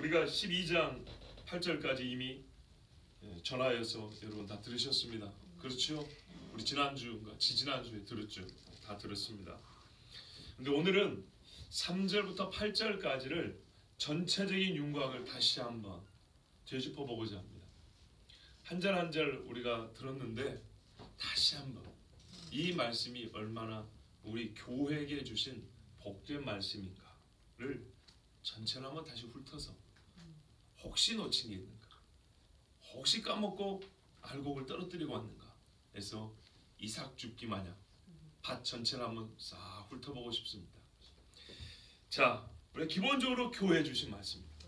우리가 12장 8절까지 이미 전하여서 여러분 다 들으셨습니다. 그렇죠? 우리 지난주인가 지지난주에 들었죠. 다 들었습니다. 근데 오늘은 3절부터 8절까지를 전체적인 윤곽을 다시 한번 되짚어보고자 합니다. 한 절 한 절 우리가 들었는데 다시 한번 이 말씀이 얼마나 우리 교회에게 주신 복된 말씀인가를 전체를 한번 다시 훑어서 혹시 놓친 게 있는가, 혹시 까먹고 알곡을 떨어뜨리고 왔는가 해서 이삭 죽기 마냥 밭 전체를 한번 싹 훑어보고 싶습니다. 자, 우리 기본적으로 교회에 주신 말씀입니다.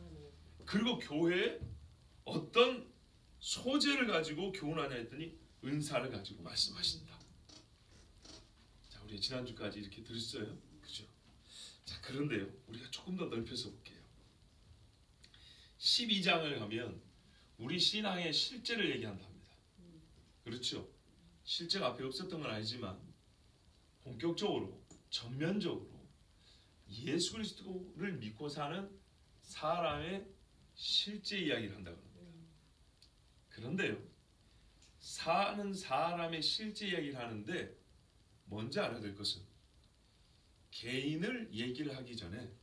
그리고 교회에 어떤 소재를 가지고 교훈하냐 했더니 은사를 가지고 말씀하신다. 자, 우리 지난주까지 이렇게 들었어요. 그죠? 자, 그런데요, 우리가 조금 더 넓혀서 볼게요. 12장을 가면 우리 신앙의 실제를 얘기한다 합니다. 그렇죠? 실제가 앞에 없었던 건 아니지만 본격적으로 전면적으로 예수 그리스도를 믿고 사는 사람의 실제 이야기를 한다고 합니다. 그런데요, 사는 사람의 실제 이야기를 하는데 먼저 알아야 될 것은 개인을 얘기를 하기 전에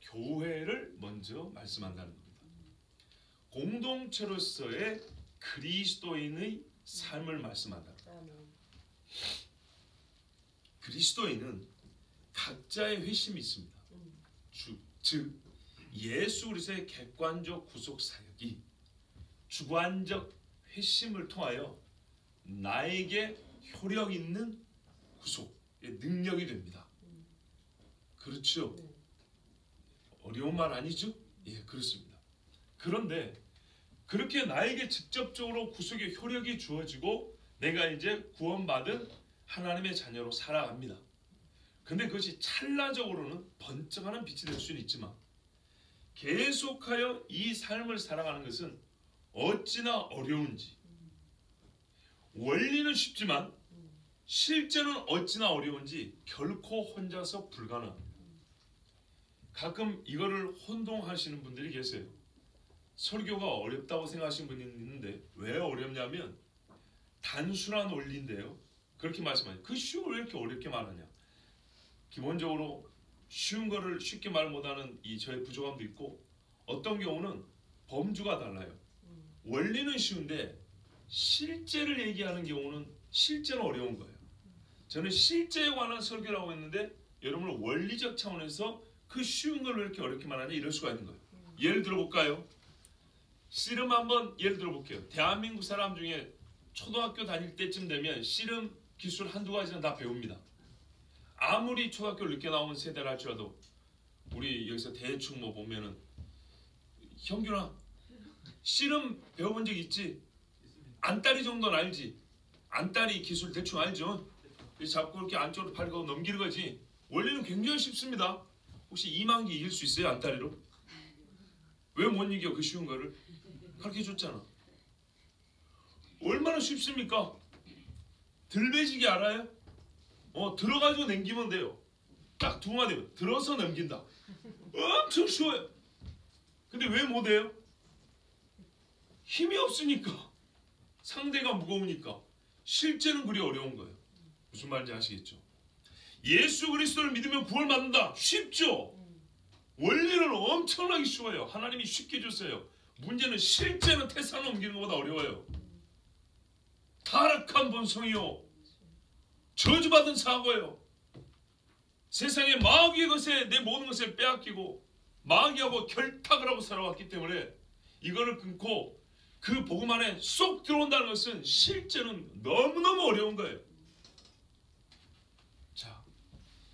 교회를 먼저 말씀한다는 겁니다. 공동체로서의 그리스도인의 삶을 말씀한다. 그리스도인은 각자의 회심이 있습니다. 즉 예수 그리스도의 객관적 구속 사역이 주관적 회심을 통하여 나에게 효력 있는 구속의 능력이 됩니다. 그렇죠? 어려운 말 아니죠? 예, 그렇습니다. 그런데 그렇게 나에게 직접적으로 구속의 효력이 주어지고 내가 이제 구원받은 하나님의 자녀로 살아갑니다. 근데 그것이 찰나적으로는 번쩍하는 빛이 될 수는 있지만 계속하여 이 삶을 살아가는 것은 어찌나 어려운지, 원리는 쉽지만 실제는 어찌나 어려운지 결코 혼자서 불가능합니다. 가끔 이거를 혼동하시는 분들이 계세요. 설교가 어렵다고 생각하시는 분이 있는데 왜 어렵냐면 단순한 원리인데요. 그렇게 말씀하죠. 그 쉬운 걸 왜 이렇게 어렵게 말하냐. 기본적으로 쉬운 거를 쉽게 말 못하는 이 저의 부족함도 있고 어떤 경우는 범주가 달라요. 원리는 쉬운데 실제를 얘기하는 경우는 실제는 어려운 거예요. 저는 실제에 관한 설교를 하고 있는데 여러분은 원리적 차원에서 그 쉬운 걸 왜 이렇게 어렵게 말하냐 이럴 수가 있는 거예요. 예를 들어볼까요? 씨름 한번 예를 들어볼게요. 대한민국 사람 중에 초등학교 다닐 때쯤 되면 씨름 기술 한두 가지는 다 배웁니다. 아무리 초등학교를 늦게 나온 세대를 할지라도 우리 여기서 대충 뭐 보면은 형규나 씨름 배워본 적 있지? 안다리 정도는 알지? 안다리 기술 대충 알죠? 잡고 이렇게 안쪽으로 팔고 넘기는 거지. 원리는 굉장히 쉽습니다. 혹시 이만기 이길 수 있어요? 안다리로? 왜 못 이겨? 그 쉬운 거를 가르쳐줬잖아. 얼마나 쉽습니까? 들배지기 알아요? 들어가지고 넘기면 돼요. 딱 두 마디 들어서 넘긴다. 엄청 쉬워요. 근데 왜 못해요? 힘이 없으니까. 상대가 무거우니까. 실제는 그리 어려운 거예요. 무슨 말인지 아시겠죠? 예수 그리스도를 믿으면 구원받는다. 쉽죠? 원리는 엄청나게 쉬워요. 하나님이 쉽게 줬어요. 문제는 실제는 태산을 옮기는 것보다 어려워요. 타락한 본성이요. 저주받은 사고예요. 세상에 마귀의 것에 내 모든 것을 빼앗기고 마귀하고 결탁을 하고 살아왔기 때문에 이거를 끊고 그 복음 안에 쏙 들어온다는 것은 실제는 너무너무 어려운 거예요. 자,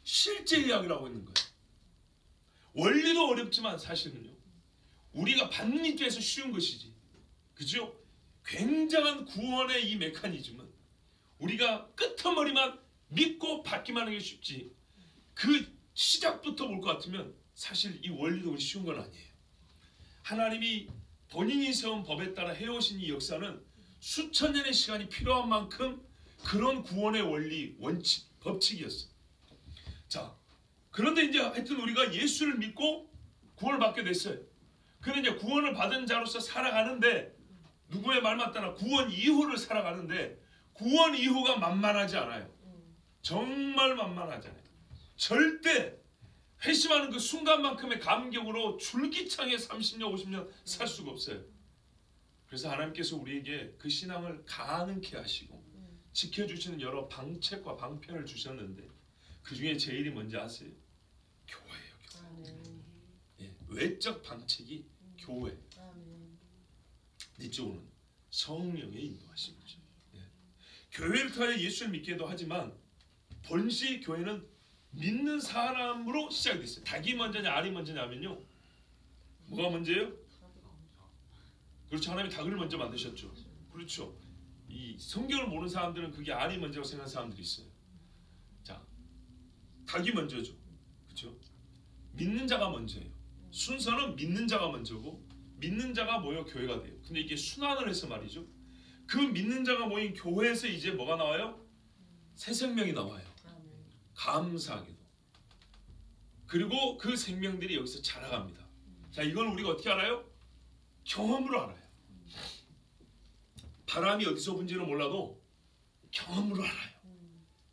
실제 이야기를 하고 있는 거예요. 원리도 어렵지만 사실은요. 우리가 받는 입장에서 쉬운 것이지. 그죠? 굉장한 구원의 이 메커니즘은 우리가 끄트머리만 믿고 받기만 하는 게 쉽지. 그 시작부터 볼 것 같으면 사실 이 원리도 그리 쉬운 건 아니에요. 하나님이 본인이 세운 법에 따라 해오신 이 역사는 수천 년의 시간이 필요한 만큼 그런 구원의 원리, 원칙, 법칙이었어요. 자, 그런데 이제 하여튼 우리가 예수를 믿고 구원을 받게 됐어요. 근데 이제 구원을 받은 자로서 살아가는데 누구의 말 맞다나 구원 이후를 살아가는데 구원 이후가 만만하지 않아요. 정말 만만하지 않아요. 절대 회심하는 그 순간만큼의 감격으로 줄기차게 30년 50년 살 수가 없어요. 그래서 하나님께서 우리에게 그 신앙을 가능케 하시고 지켜주시는 여러 방책과 방편을 주셨는데 그 중에 제일이 뭔지 아세요? 교회예요. 교회. 예, 외적 방책이 교회. 이쪽으로는 성령의 인도하심이죠. 예. 교회를 통해 예수를 믿기도 하지만 본시 교회는 믿는 사람으로 시작됐어요. 닭이 먼저냐 알이 먼저냐면요. 뭐가 먼저예요? 그렇죠. 하나님이 닭을 먼저 만드셨죠. 그렇죠. 이 성경을 모르는 사람들은 그게 알이 먼저라고 생각하는 사람들이 있어요. 자, 닭이 먼저죠. 그렇죠. 믿는 자가 먼저예요. 순서는 믿는 자가 먼저고 믿는 자가 모여 교회가 돼요. 근데 이게 순환을 해서 말이죠. 그 믿는 자가 모인 교회에서 이제 뭐가 나와요? 새 생명이 나와요. 감사하게도. 그리고 그 생명들이 여기서 자라갑니다. 자, 이건 우리가 어떻게 알아요? 경험으로 알아요. 바람이 어디서 분지는 몰라도 경험으로 알아요.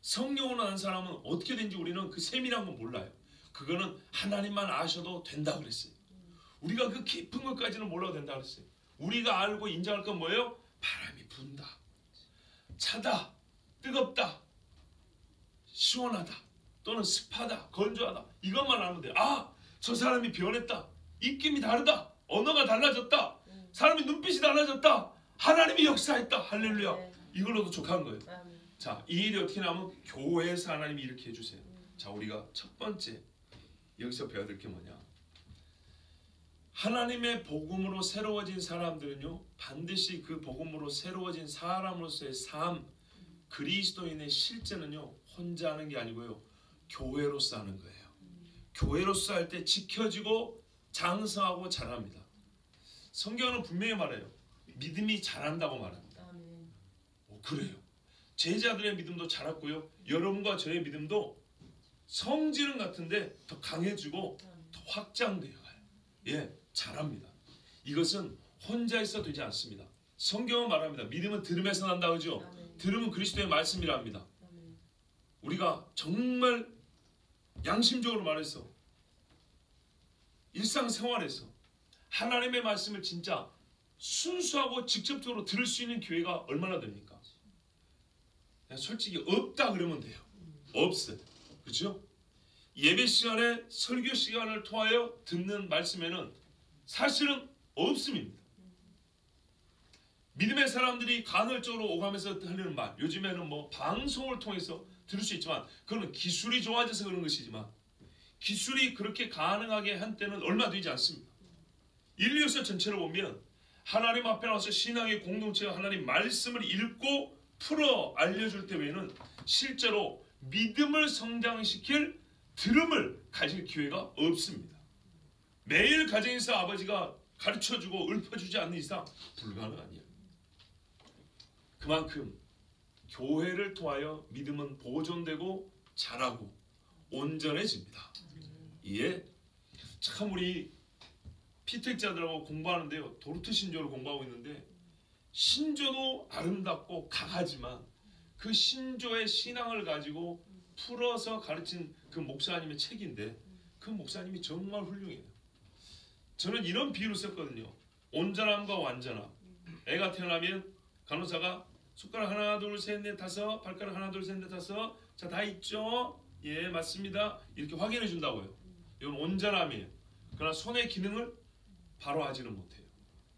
성령으로 아는 사람은 어떻게 된지 우리는 그 세밀한 건 몰라요. 그거는 하나님만 아셔도 된다 그랬어요. 우리가 그 깊은 것까지는 몰라도 된다 그랬어요. 우리가 알고 인정할 건 뭐예요? 바람이 분다, 차다, 뜨겁다, 시원하다, 또는 습하다, 건조하다, 이것만 알면 돼요. 아, 저 사람이 변했다, 입김이 다르다, 언어가 달라졌다, 사람의 눈빛이 달라졌다, 하나님이 역사했다, 할렐루야. 이걸로도 족한 거예요. 자, 이 일이 어떻게 나오면 교회에서 하나님이 이렇게 해주세요. 자, 우리가 첫 번째 여기서 배워야 될 게 뭐냐? 하나님의 복음으로 새로워진 사람들은요, 반드시 그 복음으로 새로워진 사람으로서의 삶, 그리스도인의 실제는요, 혼자 하는 게 아니고요, 교회로서 하는 거예요. 교회로서 할 때 지켜지고 장성하고 자랍니다. 성경은 분명히 말해요. 믿음이 자란다고 말합니다. 그래요. 제자들의 믿음도 자랐고요, 여러분과 저의 믿음도 성질은 같은데 더 강해지고 더 확장되어 가요. 예, 자랍니다. 이것은 혼자 있어 되지 않습니다. 성경은 말합니다. 믿음은 들음에서 난다 그죠? 들음은 그리스도의 말씀이라 합니다. 우리가 정말 양심적으로 말해서 일상생활에서 하나님의 말씀을 진짜 순수하고 직접적으로 들을 수 있는 교회가 얼마나 됩니까? 그냥 솔직히 없다 그러면 돼요. 없어요. 그렇죠? 예배 시간에 설교 시간을 통하여 듣는 말씀에는 사실은 없음입니다. 믿음의 사람들이 간헐적으로 오가면서 하려는 말, 요즘에는 뭐 방송을 통해서 들을 수 있지만 그거는 기술이 좋아져서 그런 것이지만 기술이 그렇게 가능하게 한 때는 얼마 되지 않습니다. 인류 역사 전체를 보면 하나님 앞에 나와서 신앙의 공동체가 하나님 말씀을 읽고 풀어 알려줄 때 외에는 실제로 믿음을 성장시킬 들음을 가질 기회가 없습니다. 매일 가정에서 아버지가 가르쳐주고 읊어주지 않는 이상 불가능한 일. 그만큼 교회를 통하여 믿음은 보존되고 자라고 온전해집니다. 예, 참 우리 피택자들하고 공부하는데요, 도르트 신조를 공부하고 있는데 신조도 아름답고 강하지만 그 신조의 신앙을 가지고 풀어서 가르친 그 목사님의 책인데 그 목사님이 정말 훌륭해요. 저는 이런 비유를 썼거든요. 온전함과 완전함. 애가 태어나면 간호사가 손가락 하나 둘 셋 넷 다섯, 발가락 하나 둘 셋 넷 다섯, 자 다 있죠? 예, 맞습니다. 이렇게 확인해 준다고요. 이건 온전함이에요. 그러나 손의 기능을 바로 하지는 못해요.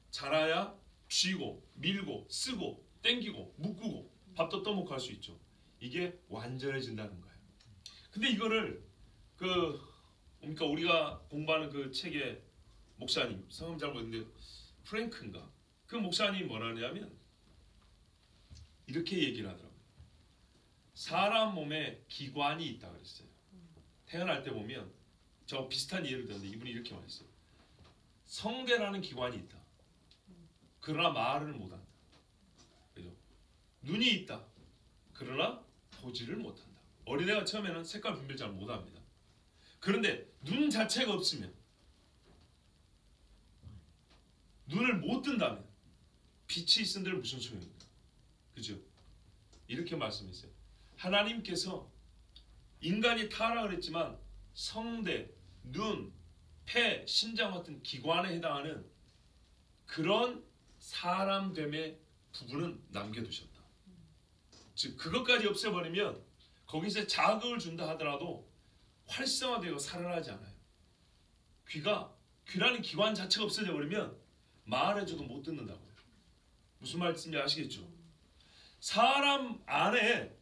자라야 쥐고 밀고 쓰고 땡기고 묶고 밥도 떠먹고 할 수 있죠. 이게 완전해진다는 거예요. 근데 이거를 그러니까 우리가 공부하는 그 책의 목사님, 성함 잘 모르는데 프랭크인가? 그 목사님이 뭐라 하냐면 이렇게 얘기를 하더라고요. 사람 몸에 기관이 있다 그랬어요. 태어날 때 보면 저 비슷한 예를 들었는데 이분이 이렇게 말했어요. 성대라는 기관이 있다. 그러나 말을 못한다. 그죠? 눈이 있다. 그러나 보지를 못한다. 어린애가 처음에는 색깔 분별 잘 못합니다. 그런데 눈 자체가 없으면 눈을 못 뜬다면 빛이 있은들 무슨 소용입니까? 그죠? 이렇게 말씀했어요. 하나님께서 인간이 타락을 했지만 성대, 눈, 폐, 심장 같은 기관에 해당하는 그런 사람됨의 부분은 남겨두셨다. 즉 그것까지 없애버리면 거기서 자극을 준다 하더라도 활성화되고 살아나지 않아요. 귀라는 기관 자체가 없어져 버리면 말해줘도 못 듣는다고요. 무슨 말씀인지 아시겠죠? 사람 안에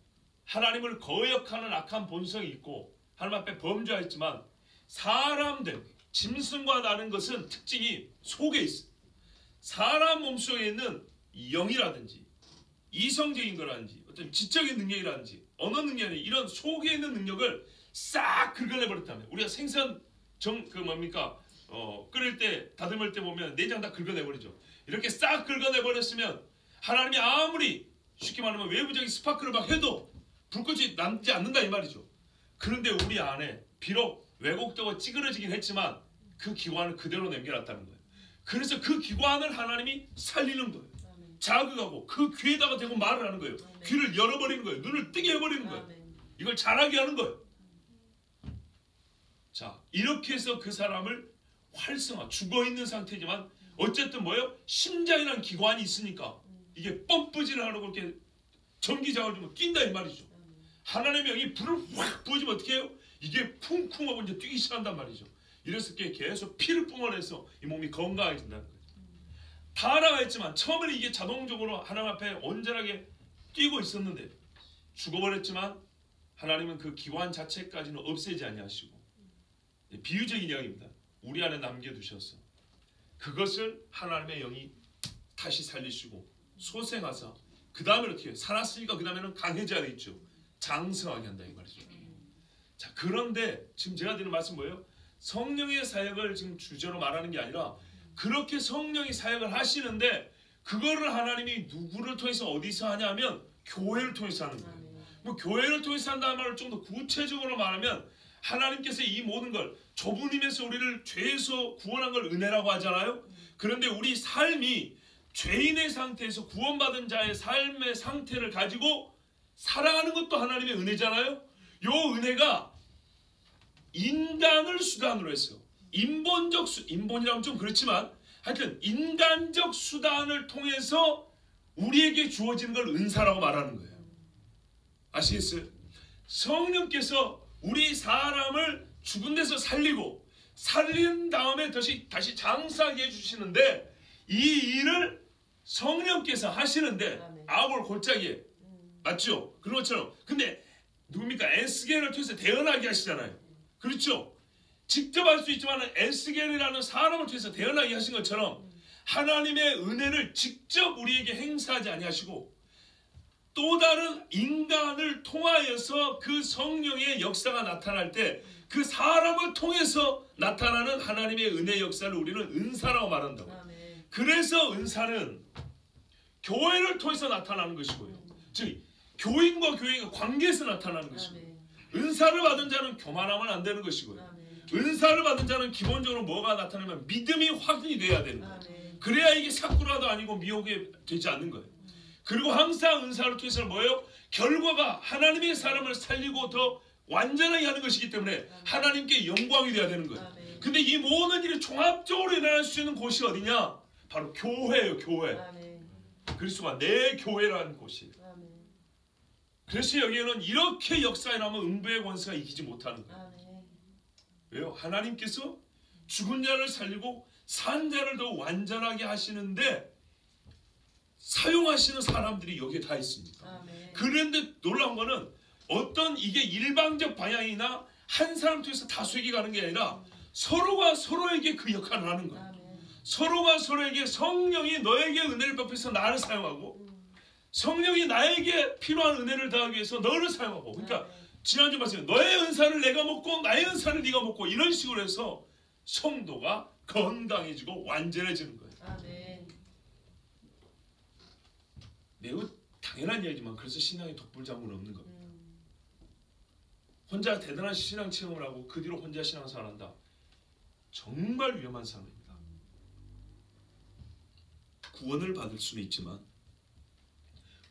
하나님을 거역하는 악한 본성이 있고 하나님 앞에 범죄하였지만 사람들, 짐승과 다른 것은 특징이 속에 있어요. 사람 몸속에 있는 영이라든지 이성적인 거라든지 어떤 지적인 능력이라든지 언어 능력이 이런 속에 있는 능력을 싹 긁어내버렸다면 우리가 생선 끓일 때 다듬을 때 보면 내장 다 긁어내버리죠. 이렇게 싹 긁어내버렸으면 하나님이 아무리 쉽게 말하면 외부적인 스파크를 막 해도 불꽃이 남지 않는다 이 말이죠. 그런데 우리 안에 비록 왜곡되고 찌그러지긴 했지만 그 기관을 그대로 남겨놨다는 거예요. 그래서 그 기관을 하나님이 살리는 거예요. 자극하고 그 귀에다가 대고 말을 하는 거예요. 귀를 열어버리는 거예요. 눈을 뜨게 해버리는 거예요. 이걸 잘하게 하는 거예요. 자, 이렇게 해서 그 사람을 활성화, 죽어있는 상태지만 어쨌든 뭐예요? 심장이라는 기관이 있으니까 이게 펌프질을 하려고 이렇게 전기장을 주면 뛴다 이 말이죠. 하나님의 영이 불을 확 부어주면 어떻게 해요? 이게 쿵쿵하고 이제 뛰기 시작한단 말이죠. 이랬을 때 계속 피를 뿜어내서 이 몸이 건강해진다는 거예요. 타락했지만 처음에는 이게 자동적으로 하나님 앞에 온전하게 뛰고 있었는데 죽어버렸지만 하나님은 그 기관 자체까지는 없애지 아니하시고 비유적인 이야기입니다. 우리 안에 남겨두셔서 그것을 하나님의 영이 다시 살리시고 소생하사 그 다음에 어떻게 해요? 살았으니까 그 다음에는 강해져야 되겠죠. 장성하게 한다 이 말이죠. 자, 그런데 지금 제가 드리는 말씀 뭐예요? 성령의 사역을 지금 주제로 말하는 게 아니라 그렇게 성령이 사역을 하시는데 그거를 하나님이 누구를 통해서 어디서 하냐면 교회를 통해서 하는 거예요. 뭐 교회를 통해서 한다는 말을 좀 더 구체적으로 말하면 하나님께서 이 모든 걸 저분이면서 우리를 죄에서 구원한 걸 은혜라고 하잖아요. 그런데 우리 삶이 죄인의 상태에서 구원받은 자의 삶의 상태를 가지고 살아가는 것도 하나님의 은혜잖아요. 요 은혜가 인간을 수단으로 해서 인본이라면 좀 그렇지만 하여튼 인간적 수단을 통해서 우리에게 주어지는 걸 은사라고 말하는 거예요. 아시겠어요? 성령께서 우리 사람을 죽은 데서 살리고 살린 다음에 다시 장사하게 해주시는데 이 일을 성령께서 하시는데 아볼 골짜기에 맞죠? 그런 것처럼 근데 누굽니까? 에스겔을 통해서 대언하게 하시잖아요. 그렇죠? 직접 할 수 있지만 에스겔이라는 사람을 통해서 대언하게 하신 것처럼 하나님의 은혜를 직접 우리에게 행사하지 아니하시고 또 다른 인간을 통하여서 그 성령의 역사가 나타날 때 그 사람을 통해서 나타나는 하나님의 은혜 역사를 우리는 은사라고 말한다고. 그래서 은사는 교회를 통해서 나타나는 것이고요. 즉 교인과 교회가 관계에서 나타나는 것이고요. 은사를 받은 자는 교만하면 안 되는 것이고요. 은사를 받은 자는 기본적으로 뭐가 나타나면 믿음이 확인이 돼야 되는 거예요. 그래야 이게 사쿠라도 아니고 미혹이 되지 않는 거예요. 그리고 항상 은사를 통해서 뭐예요? 결과가 하나님의 사람을 살리고 더 완전하게 하는 것이기 때문에 하나님께 영광이 돼야 되는 거예요. 근데 이 모든 일이 종합적으로 일어날 수 있는 곳이 어디냐? 바로 교회예요. 교회. 그리스도가 내 교회라는 곳이에요. 그래서 여기에는 이렇게 역사에 나면 음부의 권세가 이기지 못하는 거예요. 왜요? 하나님께서 죽은 자를 살리고 산 자를 더 완전하게 하시는데 사용하시는 사람들이 여기에 다 있습니다. 그런데 놀라운 거는 어떤 이게 일방적 방향이나 한 사람 통해서 다수에게 가는 게 아니라 서로가 서로에게 그 역할을 하는 거예요. 서로가 서로에게 성령이 너에게 은혜를 베풀어서 나를 사용하고 성령이 나에게 필요한 은혜를 더하기 위해서 너를 사용하고 그러니까 지난주 말씀 너의 은사를 내가 먹고 나의 은사를 네가 먹고 이런 식으로 해서 성도가 건강해지고 완전해지는 거예요. 매우 당연한 이야기지만 그래서 신앙에 독불장군은 없는 겁니다. 혼자 대단한 신앙 체험을 하고 그 뒤로 혼자 신앙생활을 한다. 정말 위험한 삶입니다. 구원을 받을 수는 있지만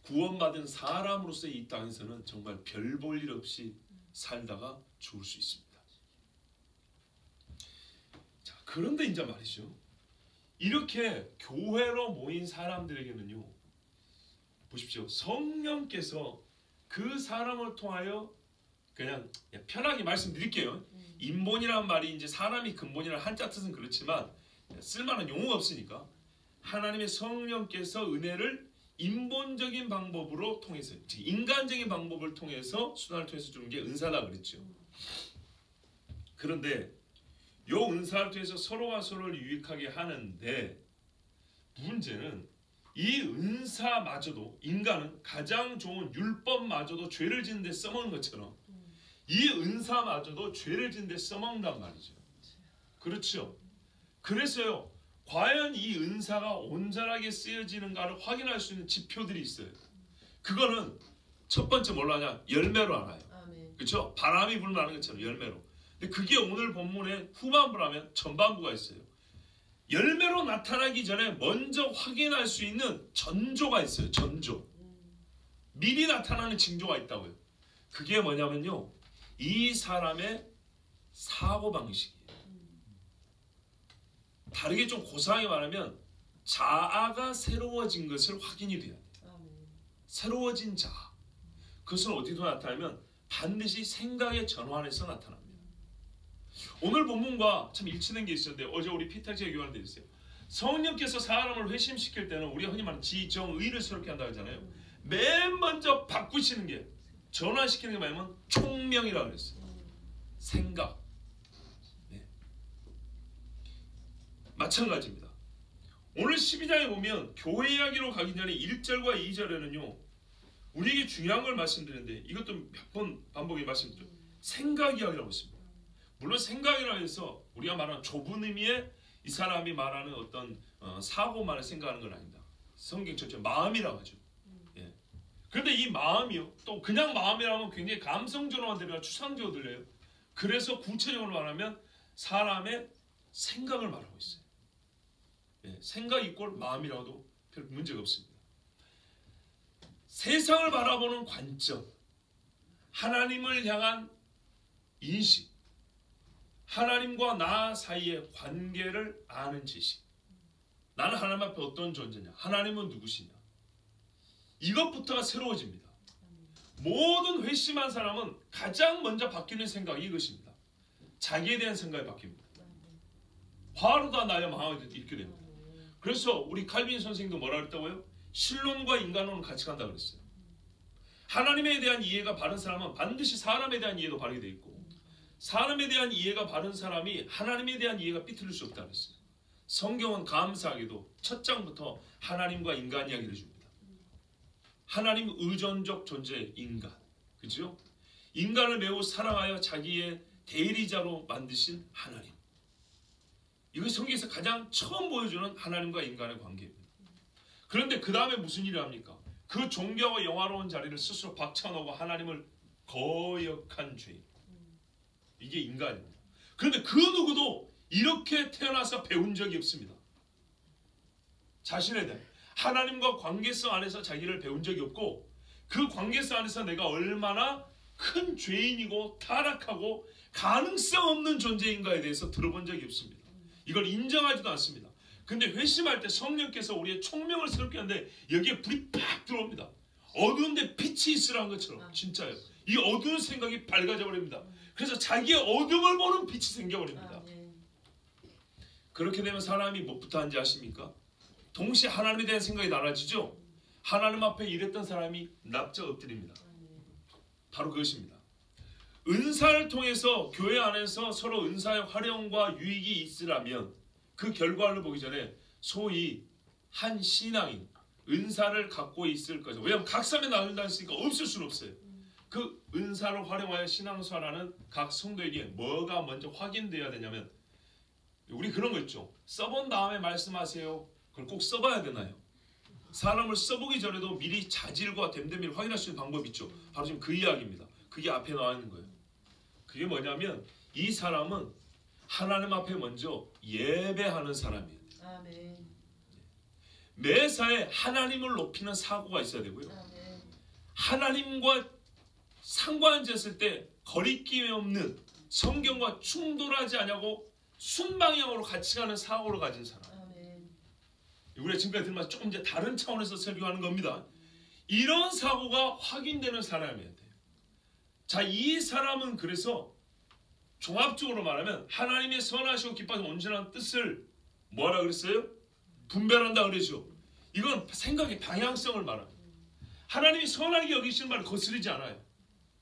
구원받은 사람으로서의 이 땅에서는 정말 별 볼 일 없이 살다가 죽을 수 있습니다. 자, 그런데 이제 말이죠. 이렇게 교회로 모인 사람들에게는요, 보십시오. 성령께서 그 사람을 통하여 그냥 편하게 말씀드릴게요. 인본이라는 말이 이제 사람이 근본이라는 한자 뜻은 그렇지만 쓸만한 용어가 없으니까 하나님의 성령께서 은혜를 인본적인 방법으로 통해서, 즉 인간적인 방법을 통해서 수단을 통해서 주는 게 은사라 그랬죠. 그런데 요 은사를 통해서 서로가 서로를 유익하게 하는데 문제는 이 은사마저도 인간은 가장 좋은 율법마저도 죄를 짓는 데 써먹는 것처럼 이 은사마저도 죄를 짓는 데 써먹는단 말이죠. 그렇죠. 그래서요, 과연 이 은사가 온전하게 쓰여지는가를 확인할 수 있는 지표들이 있어요. 그거는 첫 번째 뭘로 하냐? 열매로 알아요. 그렇죠? 바람이 불면 하는 것처럼 열매로. 근데 그게 오늘 본문의 후반부로 하면 전반부가 있어요. 열매로 나타나기 전에 먼저 확인할 수 있는 전조가 있어요. 전조. 미리 나타나는 징조가 있다고요. 그게 뭐냐면요, 이 사람의 사고방식이에요. 다르게 좀 고상하게 말하면 자아가 새로워진 것을 확인이 돼야 돼요. 새로워진 자아. 그것은 어디서 나타나면 반드시 생각의 전환에서 나타납니다. 오늘 본문과 참 일치된 게 있었는데 어제 우리 피탁지가 교환을 드렸어요. 성령께서 사람을 회심시킬 때는 우리가 흔히 말하는 지정의를 새롭게 한다고 하잖아요. 맨 먼저 바꾸시는 게, 전환시키는 게 뭐냐면 총명이라고 그랬어요. 생각. 네. 마찬가지입니다. 오늘 12장에 보면 교회 이야기로 가기 전에 1절과 2절에는요 우리에게 중요한 걸 말씀드리는데 이것도 몇 번 반복해 말씀드렸죠. 생각 이야기라고 있습니다. 물론 생각이라 해서 우리가 말하는 좁은 의미의 이 사람이 말하는 어떤 사고만을 생각하는 건 아닙니다. 성경 전체 마음이라고 하죠. 예. 그런데 이 마음이요, 또 그냥 마음이라면 굉장히 감성적으로만 들려요. 추상적으로 들려요. 그래서 구체적으로 말하면 사람의 생각을 말하고 있어요. 예. 생각 이꼴 마음이라도 별 문제가 없습니다. 세상을 바라보는 관점, 하나님을 향한 인식, 하나님과 나 사이의 관계를 아는 지식. 나는 하나님 앞에 어떤 존재냐, 하나님은 누구시냐, 이것부터가 새로워집니다. 모든 회심한 사람은 가장 먼저 바뀌는 생각이 이것입니다. 자기에 대한 생각이 바뀝니다. 화로다 나야 망하게 이렇게 됩니다. 그래서 우리 칼빈 선생님도 뭐라 그랬다고요? 신론과 인간론은 같이 간다 그랬어요. 하나님에 대한 이해가 바른 사람은 반드시 사람에 대한 이해도 바르게 돼 있고, 사람에 대한 이해가 바른 사람이 하나님에 대한 이해가 삐뚤릴 수 없다고 했어요. 성경은 감사하게도 첫 장부터 하나님과 인간 이야기를 줍니다. 하나님 의존적 존재 인간, 그죠? 인간을 매우 사랑하여 자기의 대리자로 만드신 하나님. 이것이 성경에서 가장 처음 보여주는 하나님과 인간의 관계입니다. 그런데 그 다음에 무슨 일을 합니까? 그 존귀하고 영화로운 자리를 스스로 박차놓고 하나님을 거역한 죄인. 이게 인간입니다. 그런데 그 누구도 이렇게 태어나서 배운 적이 없습니다. 자신에 대한 하나님과 관계성 안에서 자기를 배운 적이 없고, 그 관계성 안에서 내가 얼마나 큰 죄인이고 타락하고 가능성 없는 존재인가에 대해서 들어본 적이 없습니다. 이걸 인정하지도 않습니다. 근데 회심할 때 성령께서 우리의 총명을 새롭게 하는데 여기에 불이 팍 들어옵니다. 어두운데 빛이 있으라는 것처럼 진짜요. 이 어두운 생각이 밝아져 버립니다. 그래서 자기의 어둠을 보는 빛이 생겨버립니다. 그렇게 되면 사람이 뭐부터 하는지 아십니까? 동시에 하나님에 대한 생각이 달라지죠. 하나님 앞에 일했던 사람이 납작 엎드립니다. 바로 그것입니다. 은사를 통해서 교회 안에서 서로 은사의 활용과 유익이 있으라면 그 결과를 보기 전에 소위 한 신앙인 은사를 갖고 있을 거죠. 왜냐하면 각 사람이 나눈다 했으니까 없을 수는 없어요. 그 은사를 활용하여 신앙생활하는 각 성도에게 뭐가 먼저 확인되어야 되냐면, 우리 그런 거 있죠. 써본 다음에 말씀하세요. 그걸 꼭 써봐야 되나요? 사람을 써보기 전에도 미리 자질과 됨됨이를 확인할 수 있는 방법이 있죠. 바로 지금 그 이야기입니다. 그게 앞에 나와 있는 거예요. 그게 뭐냐면 이 사람은 하나님 앞에 먼저 예배하는 사람이에요. 아멘. 매사에 하나님을 높이는 사고가 있어야 되고요. 하나님과 상관지었을 때 거리낌이 없는 성경과 충돌하지 않냐고 순방향으로 같이 가는 사고를 가진 사람. 우리가 지금까지 들으면서 조금 이제 다른 차원에서 설교하는 겁니다. 이런 사고가 확인되는 사람이어야 돼요. 자, 이 사람은 그래서 종합적으로 말하면 하나님의 선하시고 기뻐하시고 온전한 뜻을 뭐라 그랬어요? 분별한다 그러죠. 이건 생각의 방향성을 말합니다. 하나님이 선하게 여기시는 말을 거스르지 않아요.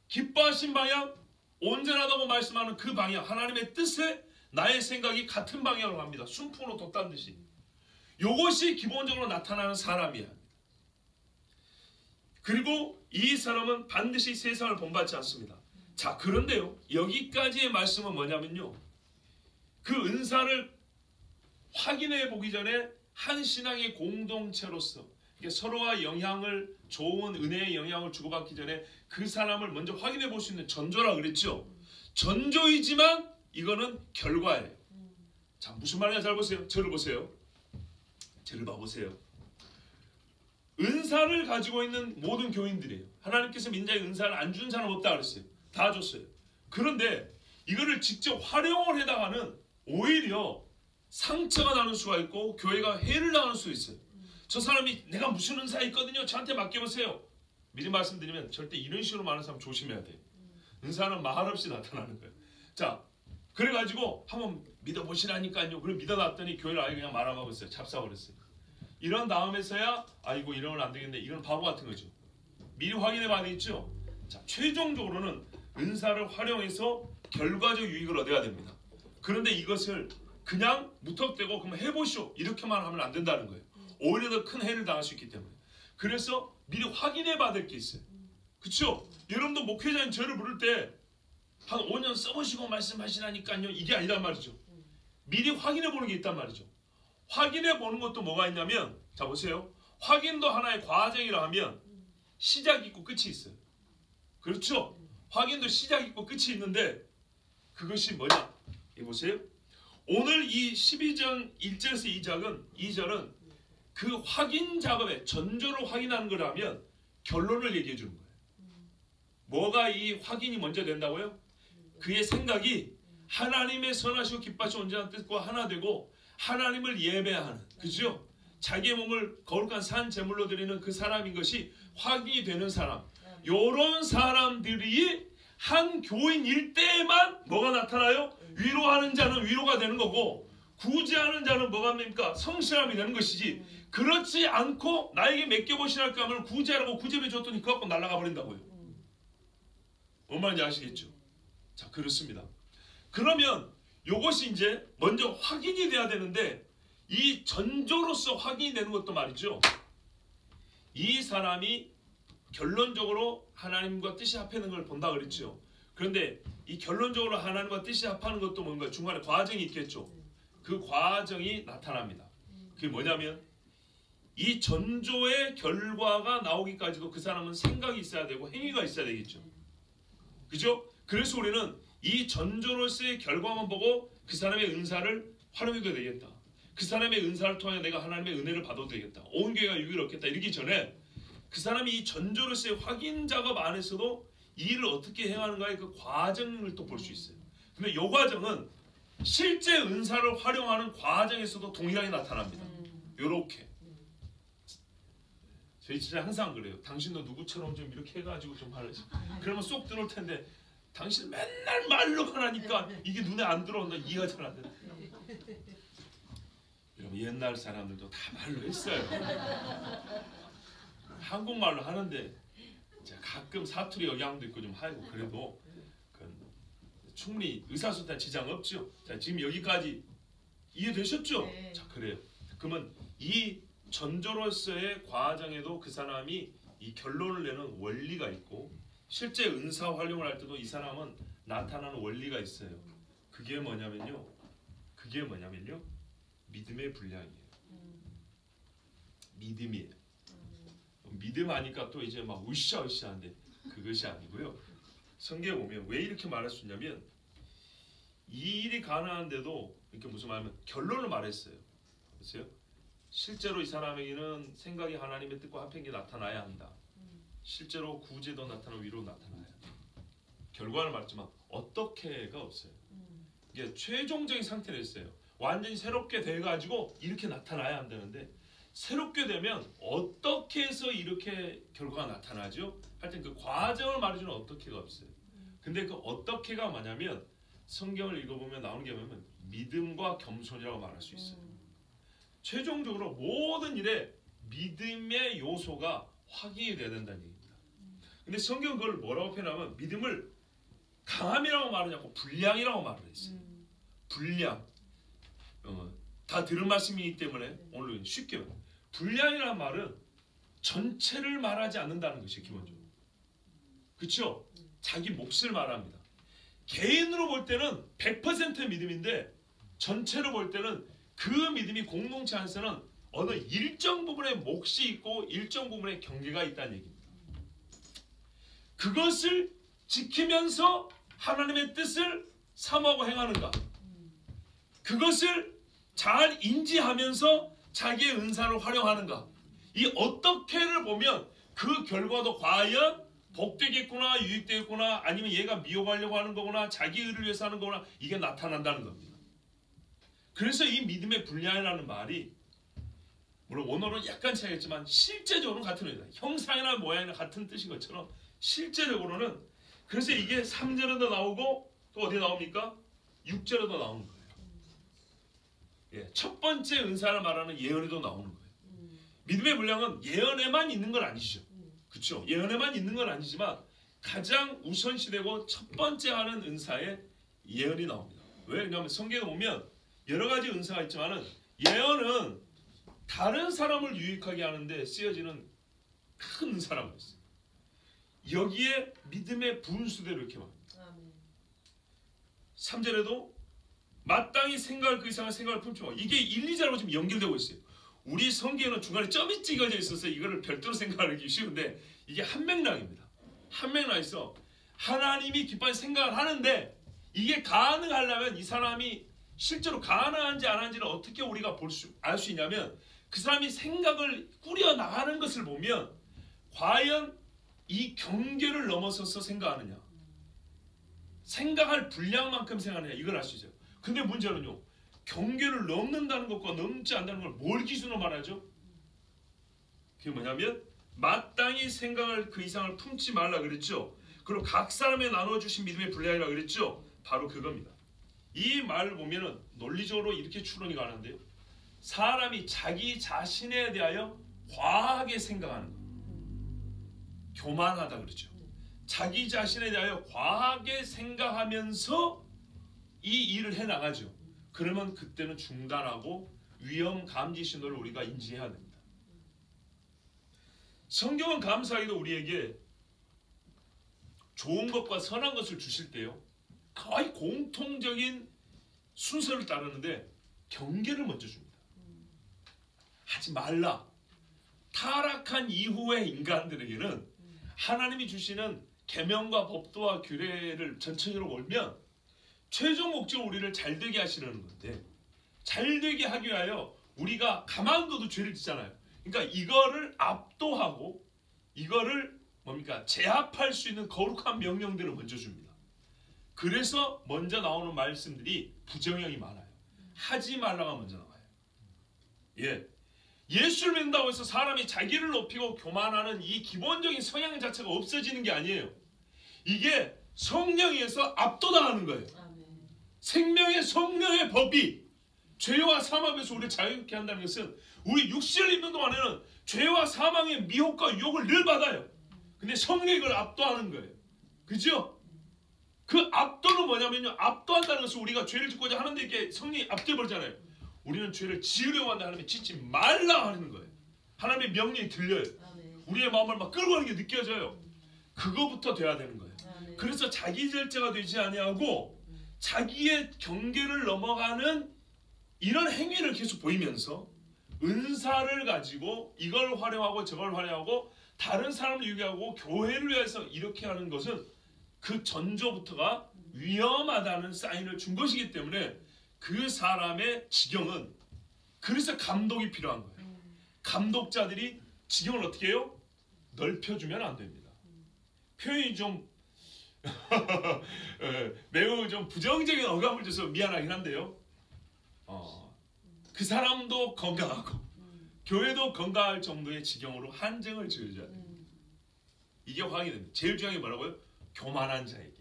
기뻐하신 방향, 온전하다고 말씀하는 그 방향, 하나님의 뜻에 나의 생각이 같은 방향으로 갑니다. 순풍으로 돋다는 듯이. 이것이 기본적으로 나타나는 사람이야. 그리고 이 사람은 반드시 세상을 본받지 않습니다. 자, 그런데요, 여기까지의 말씀은 뭐냐면요, 그 은사를 확인해 보기 전에 한 신앙의 공동체로서 서로가 영향을, 좋은 은혜의 영향을 주고받기 전에 그 사람을 먼저 확인해 볼 수 있는 전조라 그랬죠. 전조이지만 이거는 결과예요. 자, 무슨 말이냐 잘 보세요. 저를 보세요. 저를 봐보세요. 은사를 가지고 있는 모든 교인들이에요. 하나님께서 민자의 은사를 안 준 사람 없다 그랬어요. 다 줬어요. 그런데 이거를 직접 활용을 해다가는 오히려 상처가 나는 수가 있고 교회가 해를 당할 수 있어요. 저 사람이 내가 무슨 은사 있거든요, 저한테 맡겨보세요. 미리 말씀드리면 절대 이런 식으로 말하는 사람 조심해야 돼요. 은사는 말없이 나타나는 거예요. 자, 그래가지고 한번 믿어보시라니까요. 그래 믿어놨더니 교회를 아예 그냥 말아먹었어요. 잡사버렸어요. 이런 다음에서야 아이고 이러면 안 되겠네. 이건 바보 같은 거죠. 미리 확인해 봐야 되겠죠. 자, 최종적으로는 은사를 활용해서 결과적 유익을 얻어야 됩니다. 그런데 이것을 그냥 무턱대고 그럼 해보시오 이렇게만 하면 안 된다는 거예요. 오히려 더 큰 해를 당할 수 있기 때문에. 그래서 미리 확인해 봐야 될 게 있어요. 그렇죠? 여러분도 목회자인 저를 부를 때 한 5년 써보시고 말씀하시라니까요. 이게 아니란 말이죠. 미리 확인해 보는 게 있단 말이죠. 확인해 보는 것도 뭐가 있냐면, 자 보세요. 확인도 하나의 과정이라 하면 시작 있고 끝이 있어요. 그렇죠? 확인도 시작 있고 끝이 있는데 그것이 뭐냐? 이 보세요. 오늘 이 12장 1절에서 2절은 그 확인 작업에 전조를 확인하는 거라면 결론을 얘기해 주는 거예요. 뭐가 이 확인이 먼저 된다고요? 그의 생각이 하나님의 선하시고 기뻐하시고 온전한 뜻과 하나 되고 하나님을 예배하는, 그죠? 자기의 몸을 거룩한 산 제물로 드리는 그 사람인 것이 확인이 되는 사람. 요런 사람들이 한 교인일 때에만 뭐가 나타나요? 위로하는 자는 위로가 되는 거고 구제하는 자는 뭐가 됩니까? 성실함이 되는 것이지, 그렇지 않고 나에게 맡겨보시랄까 하면 구제하라고 구제비 줬더니 그거 갖고 날아가 버린다고요. 뭔 말인지 아시겠죠? 자, 그렇습니다. 그러면 요것이 이제 먼저 확인이 돼야 되는데, 이 전조로서 확인이 되는 것도 말이죠. 이 사람이 결론적으로 하나님과 뜻이 합하는 걸 본다 그랬죠. 그런데 이 결론적으로 하나님과 뜻이 합하는 것도 뭔가 중간에 과정이 있겠죠. 그 과정이 나타납니다. 그게 뭐냐면 이 전조의 결과가 나오기까지도 그 사람은 생각이 있어야 되고 행위가 있어야 되겠죠. 그죠? 그래서 우리는 이 전조로서의 결과만 보고 그 사람의 은사를 활용해도 되겠다. 그 사람의 은사를 통해 내가 하나님의 은혜를 받아도 되겠다. 온 교회가 유익을 얻겠다. 이러기 전에 그 사람이 이 전조로서의 확인 작업 안에서도 이 일을 어떻게 행하는가의 그 과정을 또 볼 수 있어요. 근데 이 과정은 실제 은사를 활용하는 과정에서도 동일하게 나타납니다. 요렇게. 저희 진짜 항상 그래요. 당신도 누구처럼 좀 이렇게 해가지고 좀 하려지. 그러면 쏙 들어올 텐데 당신 맨날 말로만 하니까 이게 눈에 안 들어온다. 이해가 잘 안 돼. 여러분 옛날 사람들도 다 말로 했어요. 한국말로 하는데 가끔 사투리 영향도 있고 좀 하고 그래도 충분히 의사소통에 지장 없죠. 자, 지금 여기까지 이해되셨죠? 네. 자, 그래요. 그러면 이 전조로서의 과정에도 그 사람이 이 결론을 내는 원리가 있고 실제 은사 활용을 할 때도 이 사람은 나타나는 원리가 있어요. 그게 뭐냐면요. 믿음의 분량이에요. 믿음이에요. 믿음 하니까 또 이제 막 으쌰으쌰한데 그것이 아니고요. 성경에 보면 왜 이렇게 말할 수 있냐면 이 일이 가능한데도 이렇게 무슨 말하면 결론을 말했어요. 보세요. 실제로 이 사람에게는 생각이 하나님의 뜻과 합한 게 나타나야 한다. 실제로 구제도 나타나고 위로 나타나야 한다. 결과를 말했지만 어떻게가 없어요. 이게 최종적인 상태를 했어요. 완전히 새롭게 돼가지고 이렇게 나타나야 한다는데 새롭게 되면 어떻게 해서 이렇게 결과가 나타나죠? 하여튼 그 과정을 말해주는 어떻게가 없어요. 근데 그 어떻게가 뭐냐면 성경을 읽어보면 나오는 게 뭐냐면 믿음과 겸손이라고 말할 수 있어요. 최종적으로 모든 일에 믿음의 요소가 확인이 돼야 된다는 얘기입니다. 근데 성경은 그걸 뭐라고 표현하면 믿음을 강함이라고 말하지 않고 분량이라고 말을 했어요. 분량. 다 들은 말씀이기 때문에 오늘 쉽게 말해요. 분량이라는 말은 전체를 말하지 않는다는 것이 기본적으로. 그렇죠? 자기 몫을 말합니다. 개인으로 볼 때는 100% 믿음인데 전체로 볼 때는 그 믿음이 공동체 안에서는 어느 일정 부분의 몫이 있고 일정 부분의 경계가 있다는 얘기입니다. 그것을 지키면서 하나님의 뜻을 사모하고 행하는가? 그것을 잘 인지하면서 자기의 은사를 활용하는가? 이 어떻게를 보면 그 결과도 과연 복되겠구나, 유익되겠구나, 아니면 얘가 미워하려고 하는 거구나, 자기 의를 위해서 하는 거구나, 이게 나타난다는 겁니다. 그래서 이 믿음의 분량이라는 말이 물론 원어는 약간 차이겠지만 실제적으로는 같은 의미다. 형상이나 모양이나 같은 뜻인 것처럼 실제적으로는 그래서 이게 3절에도 나오고 또 어디에 나옵니까? 6절에도 나오는 거예요. 예, 첫 번째 은사를 말하는 예언에도 나오는 거예요. 믿음의 분량은 예언에만 있는 건 아니죠. 그렇죠? 예언에만 있는 건 아니지만 가장 우선시되고 첫 번째 하는 은사에 예언이 나옵니다. 왜? 왜냐하면 성경에 보면 여러 가지 은사가 있지만은 예언은 다른 사람을 유익하게 하는데 쓰여지는 큰 은사라고 했어요. 여기에 믿음의 분수대로 이렇게 말합니다. 3절에도 마땅히 생각할 그 이상의 생각을 품지 마. 이게 1, 2절하고 지금 연결되고 있어요. 우리 성경에는 중간에 점이 찍어져 있어서 이거를 별도로 생각하기 쉬운데 이게 한 맥락입니다. 한 맥락에서 하나님이 기뻐하는 생각을 하는데 이게 가능하려면 이 사람이 실제로 가능한지 안 하는지를 어떻게 우리가 알 수 있냐면 그 사람이 생각을 꾸려 나가는 것을 보면 과연 이 경계를 넘어서서 생각하느냐, 생각할 분량만큼 생각하느냐, 이걸 알 수 있어요. 근데 문제는요, 경계를 넘는다는 것과 넘지 않는다는 걸 뭘 기준으로 말하죠? 그게 뭐냐면 마땅히 생각할 그 이상을 품지 말라 그랬죠. 그리고 각 사람에 나누어 주신 믿음의 분량이라 그랬죠. 바로 그겁니다. 이 말을 보면은 논리적으로 이렇게 추론이 가는데요. 사람이 자기 자신에 대하여 과하게 생각하는 것. 교만하다 그러죠. 자기 자신에 대하여 과하게 생각하면서 이 일을 해나가죠. 그러면 그때는 중단하고 위험 감지 신호를 우리가 인지해야 됩니다. 성경은 감사하게도 우리에게 좋은 것과 선한 것을 주실 때요, 거의 공통적인 순서를 따르는데 경계를 먼저 줍니다. 하지 말라. 타락한 이후의 인간들에게는 하나님이 주시는 계명과 법도와 규례를 전체적으로 몰면 최종 목적은 우리를 잘되게 하시려는 건데, 잘되게 하기 위하여 우리가 가만둬도 죄를 짓잖아요. 그러니까 이거를 압도하고 이거를 뭡니까? 제압할 수 있는 거룩한 명령들을 먼저 줍니다. 그래서 먼저 나오는 말씀들이 부정형이 많아요. 하지 말라가 먼저 나와요. 예. 예수를 믿는다고 해서 사람이 자기를 높이고 교만하는 이 기본적인 성향 자체가 없어지는 게 아니에요. 이게 성령에서 압도당하는 거예요. 생명의 성령의 법이 죄와 사망에서 우리를 자유케 한다는 것은 우리 육신을 입는 동안에는 죄와 사망의 미혹과 유혹을 늘 받아요. 근데 성령이 그걸 압도하는 거예요. 그죠? 그 압도는 뭐냐면요, 압도한다는 것은 우리가 죄를 짓고자 하는데 이렇게 성령이 압도해버리잖아요. 우리는 죄를 지으려고 하는데 하나님이 짓지 말라 하는 거예요. 하나님의 명령이 들려요. 우리의 마음을 막 끌고 가는 게 느껴져요. 그거부터 돼야 되는 거예요. 그래서 자기 절제가 되지 아니하고 자기의 경계를 넘어가는 이런 행위를 계속 보이면서 은사를 가지고 이걸 활용하고 저걸 활용하고 다른 사람을 유기하고 교회를 위해서 이렇게 하는 것은 그 전조부터가 위험하다는 사인을 준 것이기 때문에 그 사람의 지경은, 그래서 감독이 필요한 거예요. 감독자들이 지경을 어떻게 해요? 넓혀주면 안 됩니다. 표현이 좀 매우 좀 부정적인 어감을 줘서 미안하긴 한데요. 그 사람도 건강하고 교회도 건강할 정도의 지경으로 한정을 지어줘야 돼요. 이게 확인이 됩니다. 제일 중요한 게 뭐라고요? 교만한 자에게.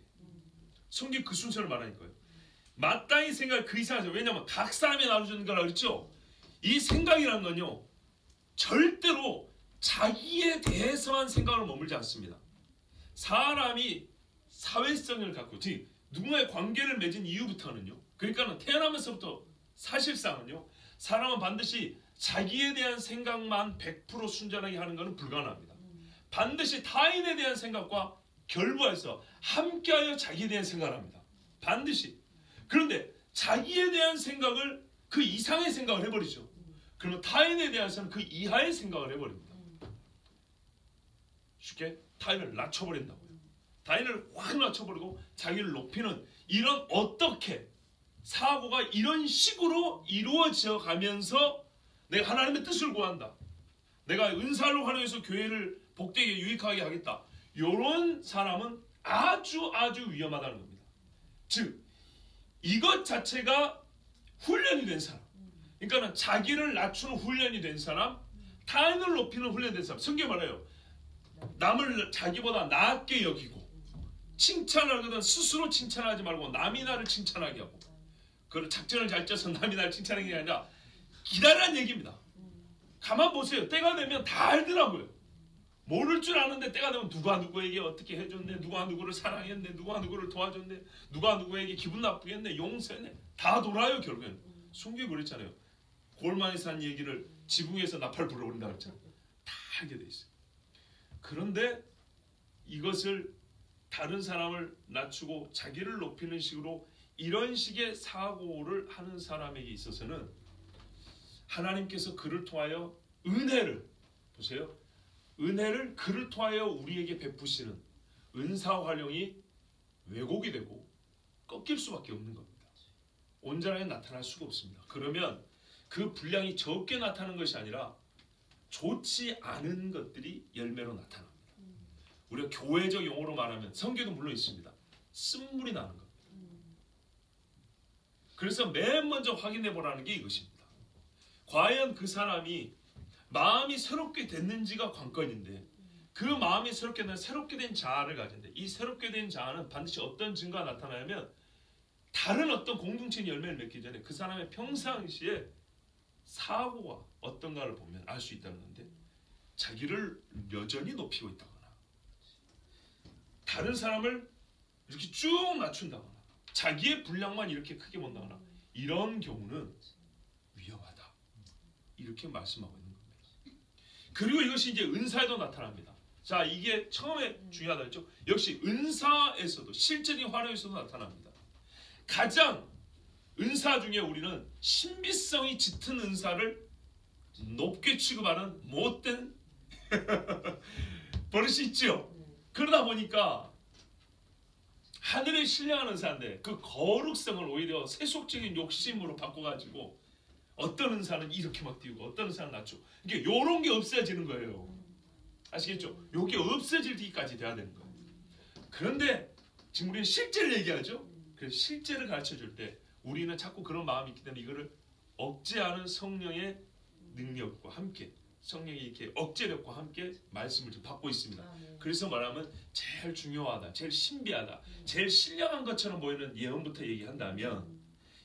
성경 그 순서를 말하니까요. 마땅히 생각 그 이상하죠. 왜냐하면 각 사람이 나눠주는 거라 그랬죠. 이 생각이라는 건요, 절대로 자기에 대해서만 생각을 머물지 않습니다. 사람이 사회성을 갖고, 즉 누군가의 관계를 맺은 이후부터는요, 그러니까는 태어나면서부터 사실상은요, 사람은 반드시 자기에 대한 생각만 100% 순전하게 하는 것은 불가능합니다. 반드시 타인에 대한 생각과 결부해서 함께하여 자기에 대한 생각을 합니다. 반드시. 그런데 자기에 대한 생각을 그 이상의 생각을 해버리죠. 그러면 타인에 대해서는 그 이하의 생각을 해버립니다. 쉽게 타인을 낮춰버린다고요. 타인을 확 낮춰버리고 자기를 높이는 이런 어떻게 사고가 이런 식으로 이루어져 가면서 내가 하나님의 뜻을 구한다. 내가 은사를 활용해서 교회를 복되게 유익하게 하겠다. 이런 사람은 아주 위험하다는 겁니다. 즉 이것 자체가 훈련이 된 사람, 그러니까 자기를 낮추는 훈련이 된 사람, 타인을 높이는 훈련이 된 사람. 성경에 말해요. 남을 자기보다 낮게 여기고 칭찬을 하거든 스스로 칭찬하지 말고 남이 나를 칭찬하게 하고, 그걸 작전을 잘 짜서 남이 나를 칭찬하는 게 아니라 기다리라는 얘기입니다. 가만 보세요. 때가 되면 다 알더라고요. 모를 줄 아는데 때가 되면 누가 누구에게 어떻게 해줬네, 누가 누구를 사랑했네, 누가 누구를 도와줬네, 누가 누구에게 기분 나쁘게 했네, 용서했네, 다 돌아요. 결국엔 성경이 그랬잖아요. 골만이 산 얘기를 지붕에서 나팔 불어버린다 그랬잖아요. 다 알게 돼 있어요. 그런데 이것을 다른 사람을 낮추고 자기를 높이는 식으로 이런 식의 사고를 하는 사람에게 있어서는 하나님께서 그를 통하여 은혜를, 보세요, 은혜를 그를 통하여 우리에게 베푸시는 은사 활용이 왜곡이 되고 꺾일 수밖에 없는 겁니다. 온전하게 나타날 수가 없습니다. 그러면 그 분량이 적게 나타나는 것이 아니라 좋지 않은 것들이 열매로 나타납니다. 우리가 교회적 용어로 말하면 성경도 물론 있습니다. 쓴물이 나는 겁니다. 그래서 맨 먼저 확인해 보라는 게 이것입니다. 과연 그 사람이 마음이 새롭게 됐는지가 관건인데, 그 마음이 새롭게 된 자아를 가진데, 이 새롭게 된 자아는 반드시 어떤 증거가 나타나냐면 다른 어떤 공동체의 열매를 맺기 전에 그 사람의 평상시에 사고가 어떤가를 보면 알 수 있다는 건데, 자기를 여전히 높이고 있다거나 다른 사람을 이렇게 쭉 낮춘다거나 자기의 분량만 이렇게 크게 본다거나 이런 경우는 위험하다, 이렇게 말씀하고 있는 겁니다. 그리고 이것이 이제 은사에도 나타납니다. 자, 이게 처음에 중요하다 했죠. 역시 은사에서도 실제적인 활용에서도 나타납니다. 가장 은사 중에 우리는 신비성이 짙은 은사를 높게 취급하는 못된 버릇이 있죠. 그러다 보니까 하늘에 신령한 은사인데 그 거룩성을 오히려 세속적인 욕심으로 바꿔가지고 어떤 은사는 이렇게 막 띄우고 어떤 은사는 낮추고, 이게 이런 게 없어지는 거예요. 아시겠죠? 이게 없어지기까지 돼야 되는 거예요. 그런데 지금 우리는 실제를 얘기하죠. 그래서 실제를 가르쳐줄 때 우리는 자꾸 그런 마음이 있기 때문에 이거를 억제하는 성령의 능력과 함께, 성령이 이렇게 억제력과 함께 말씀을 좀 받고 있습니다. 그래서 말하면 제일 중요하다, 제일 신비하다, 제일 신령한 것처럼 보이는 예언부터 얘기한다면,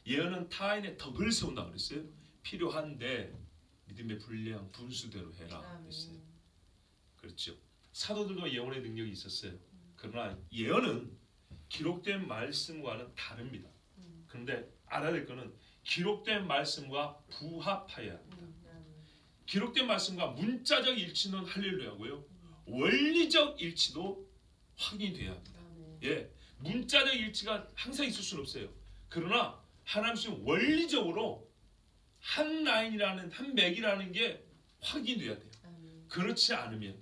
예언은 타인의 덕을 세운다 그랬어요. 필요한데 믿음의 분량 분수대로 해라 그랬어요. 그렇죠. 사도들도 예언의 능력이 있었어요. 그러나 예언은 기록된 말씀과는 다릅니다. 그런데 알아야 될 것은 기록된 말씀과 부합하여야 합니다. 기록된 말씀과 문자적 일치는 할렐루야고요, 원리적 일치도 확인이 돼야 합니다. 예, 문자적 일치가 항상 있을 수는 없어요. 그러나 하나님은 원리적으로 한 라인이라는, 한 맥이라는 게 확인돼야 돼요. 그렇지 않으면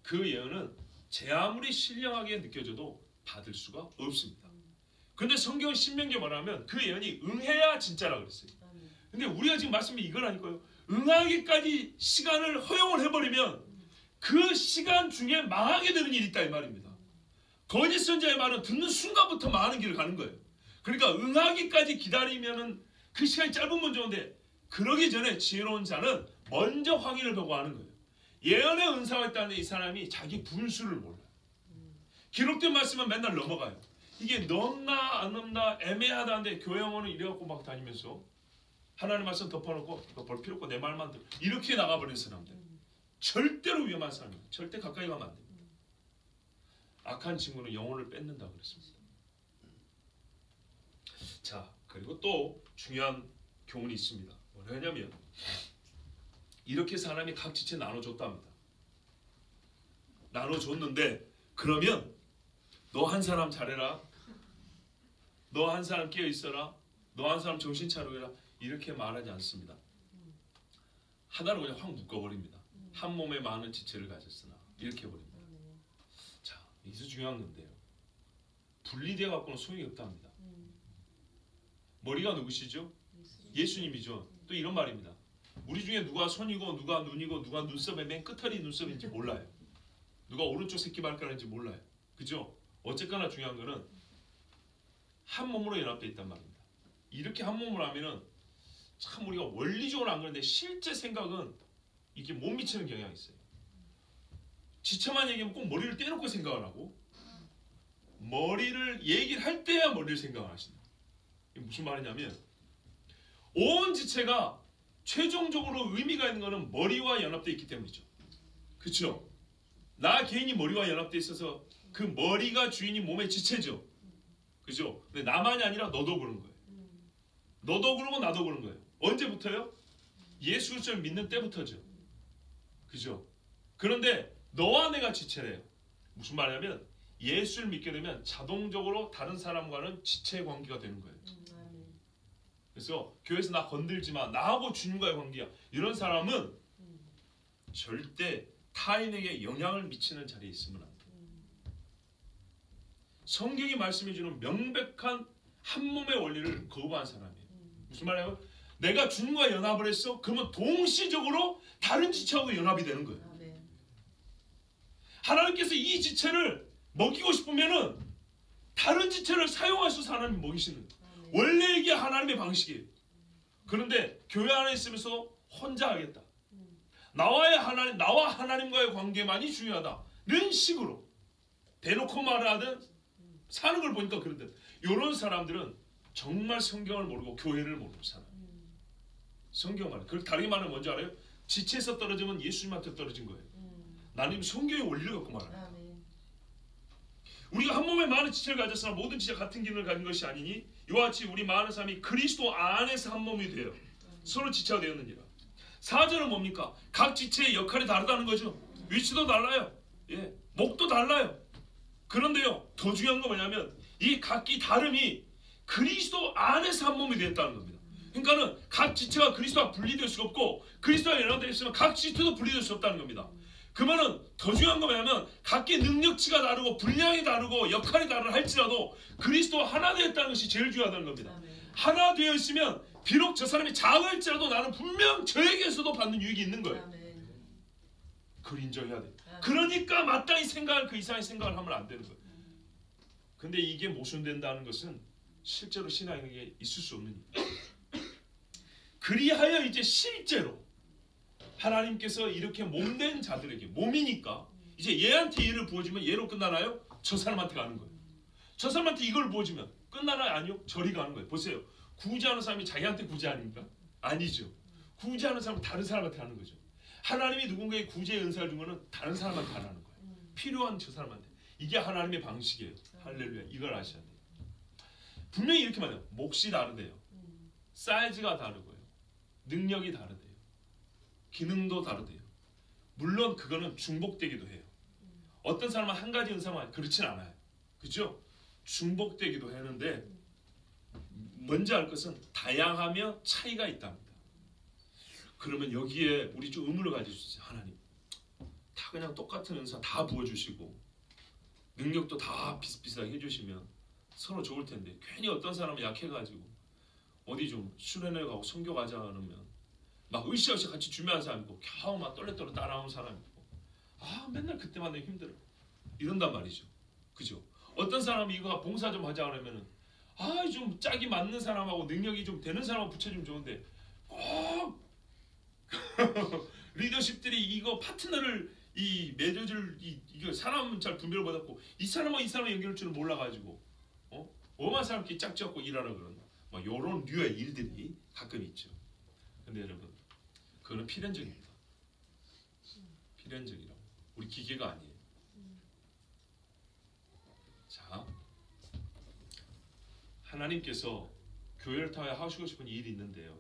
그 예언은 제 아무리 신령하게 느껴져도 받을 수가 없습니다. 근데 성경 신명기에 말하면 그 예언이 응해야 진짜라 그랬어요. 근데 우리가 지금 말씀이 이거라니까요. 응하기까지 시간을 허용을 해버리면 그 시간 중에 망하게 되는 일이 있다 이 말입니다. 거짓 선자의 말은 듣는 순간부터 망하는 길을 가는 거예요. 그러니까 응하기까지 기다리면은 그 시간이 짧으면 좋은데 그러기 전에 지혜로운 자는 먼저 확인을 보고 하는 거예요. 예언의 은사가 있다는데 이 사람이 자기 분수를 몰라요. 기록된 말씀은 맨날 넘어가요. 이게 넘나 안 넘나 애매하다는데 교회 영어는 이래갖고 막 다니면서 하나님 말씀 덮어놓고 이거 볼 필요 없고 내 말만 들어 이렇게 나가버리는 사람들 절대로 위험한 사람이에요. 절대 가까이 가면 안 됩니다. 악한 친구는 영혼을 뺏는다 그랬습니다. 자, 그리고 또 중요한 교훈이 있습니다. 뭐냐면 이렇게 사람이 각 지체 나눠줬답니다. 나눠줬는데 그러면 너 한 사람 잘해라, 너 한 사람 깨어 있어라, 너 한 사람 정신 차려라 이렇게 말하지 않습니다. 하나로 그냥 확 묶어버립니다. 한 몸에 많은 지체를 가졌으나 이렇게 버립니다. 자, 여기서 중요한 건데요. 분리되어 갖고는 소용이 없답니다. 머리가 누구시죠? 예수님이죠. 또 이런 말입니다. 우리 중에 누가 손이고 누가 눈이고 누가 눈썹의 맨 끝털이 눈썹인지 몰라요. 누가 오른쪽 새끼발가락인지 몰라요. 그죠? 어쨌거나 중요한 거는 한 몸으로 연합되어 있단 말입니다. 이렇게 한 몸으로 하면은 참 우리가 원리적으로 안 그러는데 실제 생각은 이게 못 미치는 경향이 있어요. 지체만 얘기하면 꼭 머리를 떼놓고 생각을 하고 머리를 얘기를 할 때야 머리를 생각을 하신다. 이게 무슨 말이냐면 온 지체가 최종적으로 의미가 있는 것은 머리와 연합되어 있기 때문이죠. 그렇죠? 나 개인이 머리와 연합되어 있어서 그 머리가 주인이 몸의 지체죠. 그죠? 근데 나만이 아니라 너도 그런 거예요. 너도 그러고 나도 그런 거예요. 언제부터요? 예수 그리스도를 믿는 때부터죠. 그죠? 그런데 너와 내가 지체래요. 무슨 말이냐면 예수를 믿게 되면 자동적으로 다른 사람과는 지체의 관계가 되는 거예요. 그래서 교회에서 나 건들지 마. 나하고 주님과의 관계야. 이런 사람은 절대 타인에게 영향을 미치는 자리에 있으면 안 돼요. 성경이 말씀해주는 명백한 한 몸의 원리를 거부한 사람이에요. 무슨 말이에요? 내가 주님과 연합을 했어? 그러면 동시적으로 다른 지체하고 연합이 되는 거예요. 하나님께서 이 지체를 먹이고 싶으면은 다른 지체를 사용하셔서 하나님 먹이시는 거예요. 원래 이게 하나님의 방식이에요. 그런데 교회 안에 있으면서 혼자 하겠다. 나와 하나님과의 관계만이 중요하다는 식으로 대놓고 말하든 사는 걸 보니까 그런데 이런 사람들은 정말 성경을 모르고 교회를 모르고 살아요. 성경 말이에요. 그걸 다르게 말하면 뭔지 알아요? 지체에서 떨어지면 예수님한테 떨어진 거예요. 나는 성경의 원리를 갖고 말하는 거예요. 우리가 한 몸에 많은 지체를 가졌으나 모든 지체가 같은 기능을 가진 것이 아니니 이와 같이 우리 많은 사람이 그리스도 안에서 한 몸이 되어 서로 지체가 되었느니라. 4절은 뭡니까? 각 지체의 역할이 다르다는 거죠. 위치도 달라요. 예, 목도 달라요. 그런데요, 더 중요한 건 뭐냐면 이 각기 다름이 그리스도 안에서 한 몸이 되었다는 겁니다. 그러니까는 각 지체가 그리스도와 분리될 수가 없고 그리스도와 연합되어 있으면 각 지체도 분리될 수 없다는 겁니다. 그러면은 더 중요한 건 뭐냐면 각기 능력치가 다르고 분량이 다르고 역할이 다르다 할지라도 그리스도와 하나 되었다는 것이 제일 중요하다는 겁니다. 하나 되어 있으면 비록 저 사람이 작을지라도 나는 분명 저에게서도 받는 유익이 있는 거예요. 그걸 인정해야 돼. 그러니까 마땅히 생각할 그 이상의 생각을 하면 안 되는 거예요. 근데 이게 모순된다는 것은 실제로 신앙에게 있을 수 없는 일이에요. 그리하여 이제 실제로 하나님께서 이렇게 몸된 자들에게 몸이니까 이제 얘한테 일을 부어주면 얘로 끝나나요? 저 사람한테 가는 거예요. 저 사람한테 이걸 부어주면 끝나나요? 아니요. 저리 가는 거예요. 보세요. 구제하는 사람이 자기한테 구제 아닙니까? 아니죠. 구제하는 사람은 다른 사람한테 하는 거죠. 하나님이 누군가의 구제의 은사를 준 거는 다른 사람한테 안 하는 거예요. 필요한 저 사람한테. 이게 하나님의 방식이에요. 할렐루야. 이걸 아셔야 돼요. 분명히 이렇게 말해요. 몫이 다르대요. 사이즈가 다르고요. 능력이 다르대요. 기능도 다르대요. 물론 그거는 중복되기도 해요. 어떤 사람은 한 가지 은사만 그렇진 않아요. 그죠? 중복되기도 하는데 먼저 알 것은 다양하며 차이가 있답니다. 그러면 여기에 우리 좀 의문을 가져주세요. 하나님 다 그냥 똑같은 은사 다 부어주시고 능력도 다 비슷비슷하게 해주시면 서로 좋을 텐데 괜히 어떤 사람은 약해가지고 어디 좀 수련회 가고 선교 가자 하면 막 으쌰으쌰 같이 준비하는 사람 있고 겨우 막 떨레떨레 따라오는 사람 있고 맨날 그때만 해도 힘들어 이런단 말이죠. 그죠? 어떤 사람이 이거 봉사 좀 하자 그러면은 좀 짝이 맞는 사람하고 능력이 좀 되는 사람하고 붙여주면 좋은데 꼭 리더십들이 이거 파트너를 맺어줄 이거 사람 잘 분별을 못하고 이 사람과 이 사람 연결할 줄을 몰라가지고 엄한 사람끼리 짝지었고 일하라 그런 막 요런 류의 일들이 가끔 있죠. 근데 여러분 그거는 필연적입니다. 필연적이라고. 우리 기계가 아니에요. 자, 하나님께서 교회를 통해 하시고 싶은 일이 있는데요.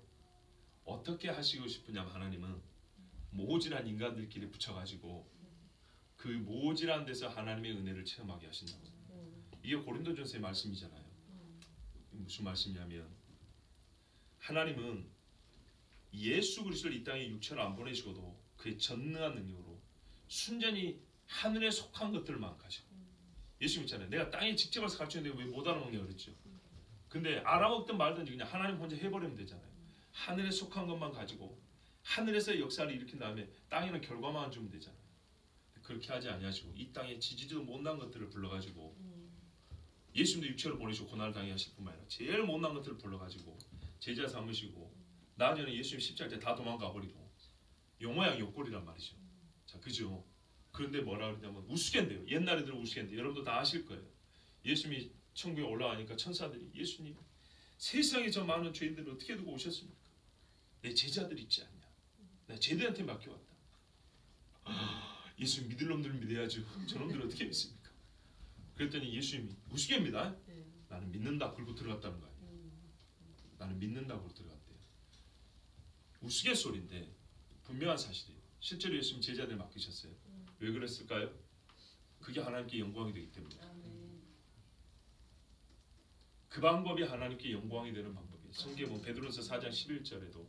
어떻게 하시고 싶으냐면 하나님은 모질한 인간들끼리 붙여가지고 그 모질한 데서 하나님의 은혜를 체험하게 하신다고. 이게 고린도전서의 말씀이잖아요. 무슨 말씀이냐면 하나님은 예수 그리스도를 이 땅에 육체로 안 보내시고도 그의 전능한 능력으로 순전히 하늘에 속한 것들만 가지고 예수님 있잖아요. 내가 땅에 직접 와서 가르쳤는데 왜 못 알아먹냐 그랬죠. 근데 알아먹든 말든지 그냥 하나님 혼자 해버리면 되잖아요. 하늘에 속한 것만 가지고 하늘에서 역사를 일으킨 다음에 땅에는 결과만 주면 되잖아요. 그렇게 하지 아니하시고 이 땅에 지지도 못난 것들을 불러가지고 예수님도 육체로 보내시고 고난을 당해 하실 뿐만 아니라 제일 못난 것들을 불러가지고 제자 삼으시고 나중에는 예수님 십자가 때 다 도망가 버리고 요모양 요꼴이란 말이죠. 자, 그죠? 그런데 뭐라 그러냐면 우스갯인데요. 옛날 애들은 우스갯인데 여러분도 다 아실 거예요. 예수님이 천국에 올라가니까 천사들이 예수님 세상에 저 많은 죄인들을 어떻게 두고 오셨습니까? 내 제자들 있지 않냐? 나 쟤들한테 맡겨왔다. 예수님 믿을 놈들은 믿어야죠. 저놈들은 어떻게 믿습니까? 그랬더니 예수님이 우스갯입니다. 나는 믿는다 그러고 들어갔다는 거 아니에요. 나는 믿는다 그러고 들어갔대요. 우스갯소리인데 분명한 사실이에요. 실제로 예수님 제자들 맡기셨어요. 왜 그랬을까요? 그게 하나님께 영광이 되기 때문에. 그 방법이 하나님께 영광이 되는 방법이에요. 성경은 베드로서 4장 11절에도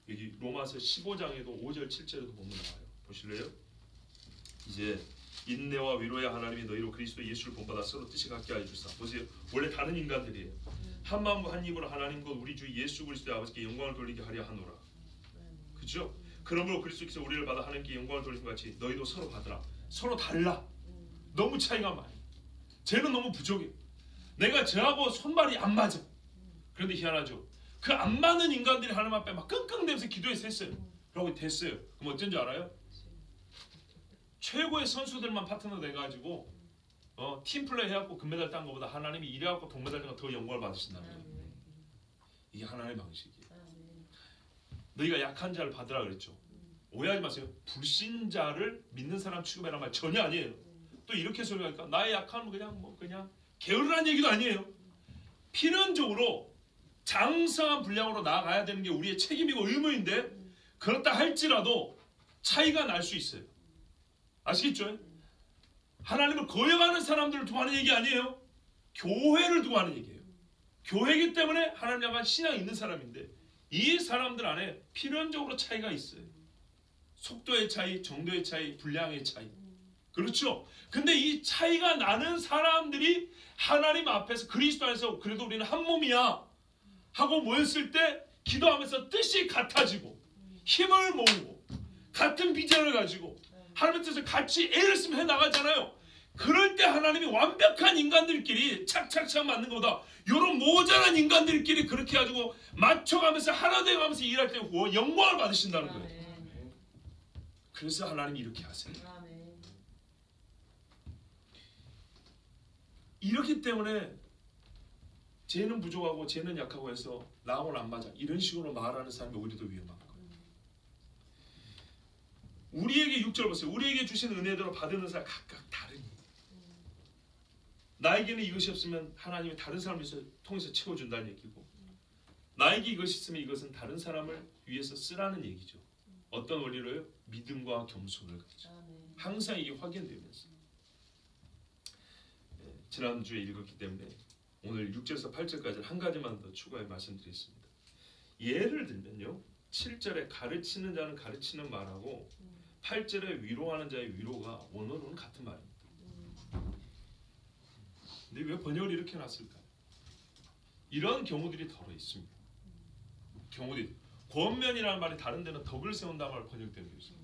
여기 로마서 15장에도 5절 7절에도 보면 나와요. 보실래요? 이제 인내와 위로의 하나님이 너희로 그리스도 예수를 본받아 서로 뜻이 같게 하여 주사. 보세요. 원래 다른 인간들이에요. 한 마음과 한 입으로 하나님 곧 우리 주 예수 그리스도의 아버지께 영광을 돌리게 하려 하노라. 그렇죠? 그러므로 그리스도께서 우리를 받아 하나님께 영광을 돌리신 같이 너희도 서로 받으라. 서로 달라. 너무 차이가 많이. 쟤는 너무 부족해. 내가 저하고 손발이 안 맞아. 그런데 희한하죠. 그 안 맞는 인간들이 하나님 앞에 막 끙끙대면서 기도해서 했어요. 그러고 됐어요. 그럼 어쩐 줄 알아요? 최고의 선수들만 파트너 돼가지고 팀플레이 해갖고 금메달 딴 것보다 하나님이 이래갖고 동메달 딴 거 더 영광을 받으신다는 거예요. 이게 하나님의 방식이에요. 너희가 약한 자를 받으라 그랬죠. 오해하지 마세요. 불신자를 믿는 사람 취급해라 말 전혀 아니에요. 또 이렇게 소리하니까 나의 약함은 그냥 게으르란 얘기도 아니에요. 필연적으로 장성한 분량으로 나아가야 되는 게 우리의 책임이고 의무인데 그렇다 할지라도 차이가 날 수 있어요. 아시겠죠? 하나님을 거역하는 사람들을 두고 하는 얘기 아니에요. 교회를 두고 하는 얘기예요. 교회이기 때문에 하나님 향한 신앙이 있는 사람인데 이 사람들 안에 필연적으로 차이가 있어요. 속도의 차이, 정도의 차이, 분량의 차이. 그렇죠? 근데 이 차이가 나는 사람들이 하나님 앞에서 그리스도 안에서 그래도 우리는 한 몸이야 하고 모였을 때 기도하면서 뜻이 같아지고 힘을 모으고 같은 비전을 가지고 하나님 뜻을 같이 애를 쓰면 해나가잖아요. 그럴 때 하나님이 완벽한 인간들끼리 착착착 맞는 것보다 이런 모자란 인간들끼리 그렇게 가지고 맞춰가면서 하나 되어가면서 일할 때 영광을 받으신다는 거예요. 그래서 하나님이 이렇게 하세요. 이렇기 때문에 쟤는 부족하고 쟤는 약하고 해서 나하고는 안 맞아 이런 식으로 말하는 사람이 오히려 더 위험한 거예요. 우리에게 6절 보세요. 우리에게 주신 은혜대로 받는 사람 각각 다르니 나에게는 이것이 없으면 하나님이 다른 사람을 통해서 채워준다는 얘기고 나에게 이것이 있으면 이것은 다른 사람을 위해서 쓰라는 얘기죠. 어떤 원리로요? 믿음과 겸손을 가지고 항상 이게 확인되면서 지난주에 읽었기 때문에 오늘 6절에서 8절까지 한 가지만 더 추가해 말씀드리겠습니다. 예를 들면요. 7절에 가르치는 자는 가르치는 말하고 8절에 위로하는 자의 위로가 원어로는 같은 말입니다. 근데 왜 번역을 이렇게 놨을까요? 이런 경우들이 더러 있습니다. 경우들이 권면이라는 말이 다른 데는 덕을 세운다는 말로 번역되는 게 있어요.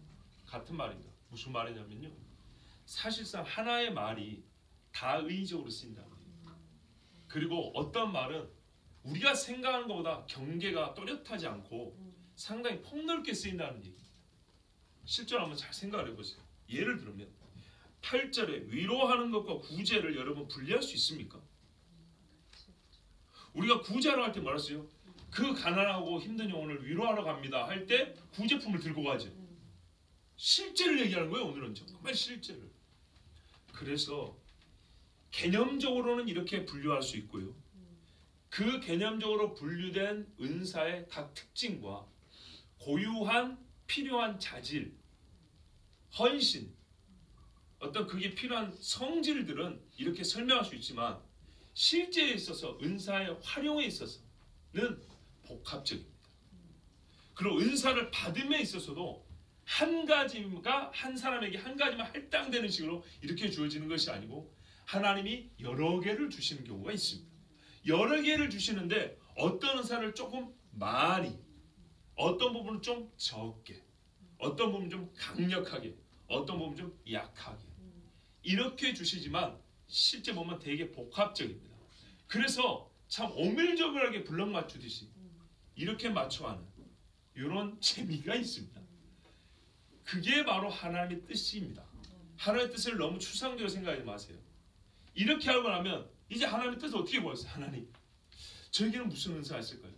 같은 말입니다. 무슨 말이냐면요, 사실상 하나의 말이 다의적으로 쓰인다는 거예요. 그리고 어떤 말은 우리가 생각하는 것보다 경계가 또렷하지 않고 상당히 폭넓게 쓰인다는 얘기입니다. 실제로 한번 잘 생각을 해보세요. 예를 들면 8절에 위로하는 것과 구제를 여러분 분리할 수 있습니까? 우리가 구제하러 갈 때 뭐라 했어요? 그 가난하고 힘든 영혼을 위로하러 갑니다 할 때 구제품을 들고 가죠. 실제를 얘기하는 거예요. 오늘은 정말 실제를. 그래서 개념적으로는 이렇게 분류할 수 있고요. 그 개념적으로 분류된 은사의 각 특징과 고유한 필요한 자질, 헌신, 어떤 그게 필요한 성질들은 이렇게 설명할 수 있지만 실제에 있어서 은사의 활용에 있어서는 복합적입니다. 그리고 은사를 받음에 있어서도 한 가지가 한 사람에게 한 가지만 할당되는 식으로 이렇게 주어지는 것이 아니고 하나님이 여러 개를 주시는 경우가 있습니다. 여러 개를 주시는데 어떤 은사를 조금 많이, 어떤 부분은 좀 적게, 어떤 부분은 좀 강력하게, 어떤 부분은 좀 약하게 이렇게 주시지만 실제 보면 되게 복합적입니다. 그래서 참 오밀조밀하게 블럭 맞추듯이 이렇게 맞춰가는 이런 재미가 있습니다. 그게 바로 하나님의 뜻입니다. 하나님의 뜻을 너무 추상적으로 생각하지 마세요. 이렇게 하고 나면 이제 하나님의 뜻을 어떻게 보았어요? 하나님, 저에게는 무슨 은사가 있을까요?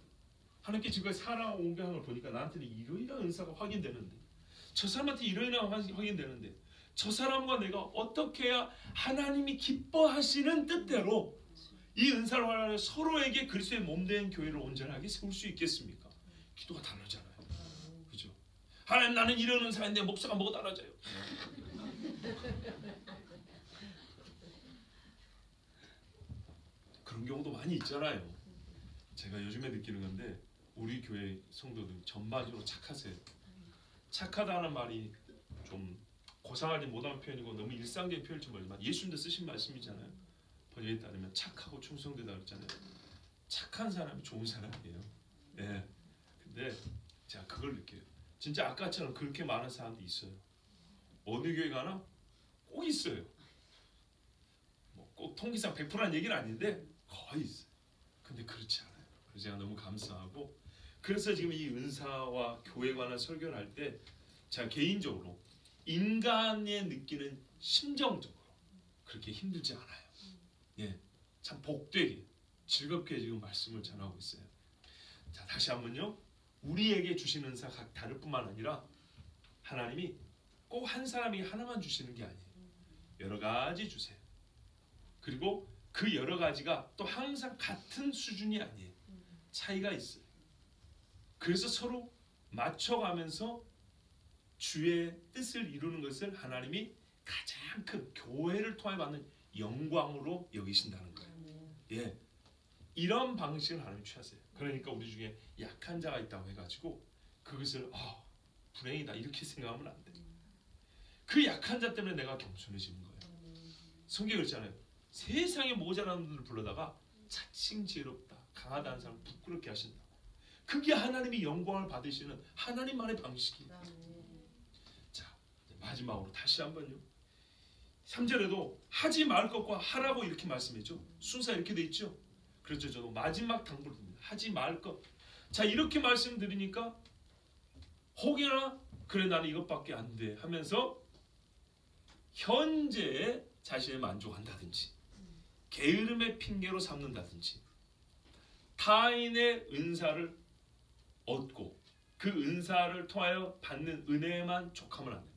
하나님께 지금까지 살아온 걸 보니까 나한테는 이러이러한 은사가 확인되는데, 저 사람한테 이러이러한 확인되는데, 저 사람과 내가 어떻게 해야 하나님이 기뻐하시는 뜻대로 이 은사를 활용하여 서로에게 그리스도의 몸된 교회를 온전하게 세울 수 있겠습니까? 기도가 다르잖아요. 그죠? 하나님, 나는 이런 은사인데 목사가 뭐가 달라져요? 그런 경우도 많이 있잖아요. 제가 요즘에 느끼는 건데 우리 교회 성도들 전반적으로 착하세요. 착하다는 말이 좀 고상하지 못한 표현이고 너무 일상적인 표현일지 모르지만 예수님도 쓰신 말씀이잖아요. 번역에 따르면 착하고 충성되다 그랬잖아요. 착한 사람이 좋은 사람이에요. 예. 근데 제가 그걸 느껴요. 진짜 아까처럼 그렇게 많은 사람도 있어요. 어느 교회 가나 꼭 있어요. 뭐 꼭 통기상 100%란 얘기는 아닌데 거의 있어요. 근데 그렇지 않아요. 그래서 제가 너무 감사하고, 그래서 지금 이 은사와 교회에 관한 설교를 할 때 제가 개인적으로 인간의 느끼는 심정적으로 그렇게 힘들지 않아요. 예, 참 복되게 즐겁게 지금 말씀을 전하고 있어요. 자, 다시 한번요. 우리에게 주시는 은사 각 다를 뿐만 아니라 하나님이 꼭 한 사람에게 하나만 주시는 게 아니에요. 여러 가지 주세요. 그리고 그 여러 가지가 또 항상 같은 수준이 아니에요. 차이가 있어요. 그래서 서로 맞춰가면서 주의 뜻을 이루는 것을 하나님이 가장 큰 교회를 통해 받는 영광으로 여기신다는 거예요. 예, 이런 방식을 하나님 취하세요. 그러니까 우리 중에 약한 자가 있다고 해가지고 그것을 불행이다 이렇게 생각하면 안 돼. 그 약한 자 때문에 내가 겸손해지는 거예요. 성경에 그렇잖아요. 세상에 모자란 분들을 불러다가 자칭 지혜롭다, 강하다는 사람을 부끄럽게 하신다. 그게 하나님이 영광을 받으시는 하나님만의 방식이에요. 자, 마지막으로 다시 한번요. 3절에도 하지 말 것과 하라고 이렇게 말씀했죠. 순서 이렇게 돼 있죠. 그렇죠. 저도 마지막 당부를 드립니다. 하지 말 것. 자, 이렇게 말씀드리니까 혹여나 그래 나는 이것밖에 안 돼 하면서 현재에 자신을 만족한다든지 게으름의 핑계로 삼는다든지 타인의 은사를 얻고 그 은사를 통하여 받는 은혜에만 족하면 안 됩니다.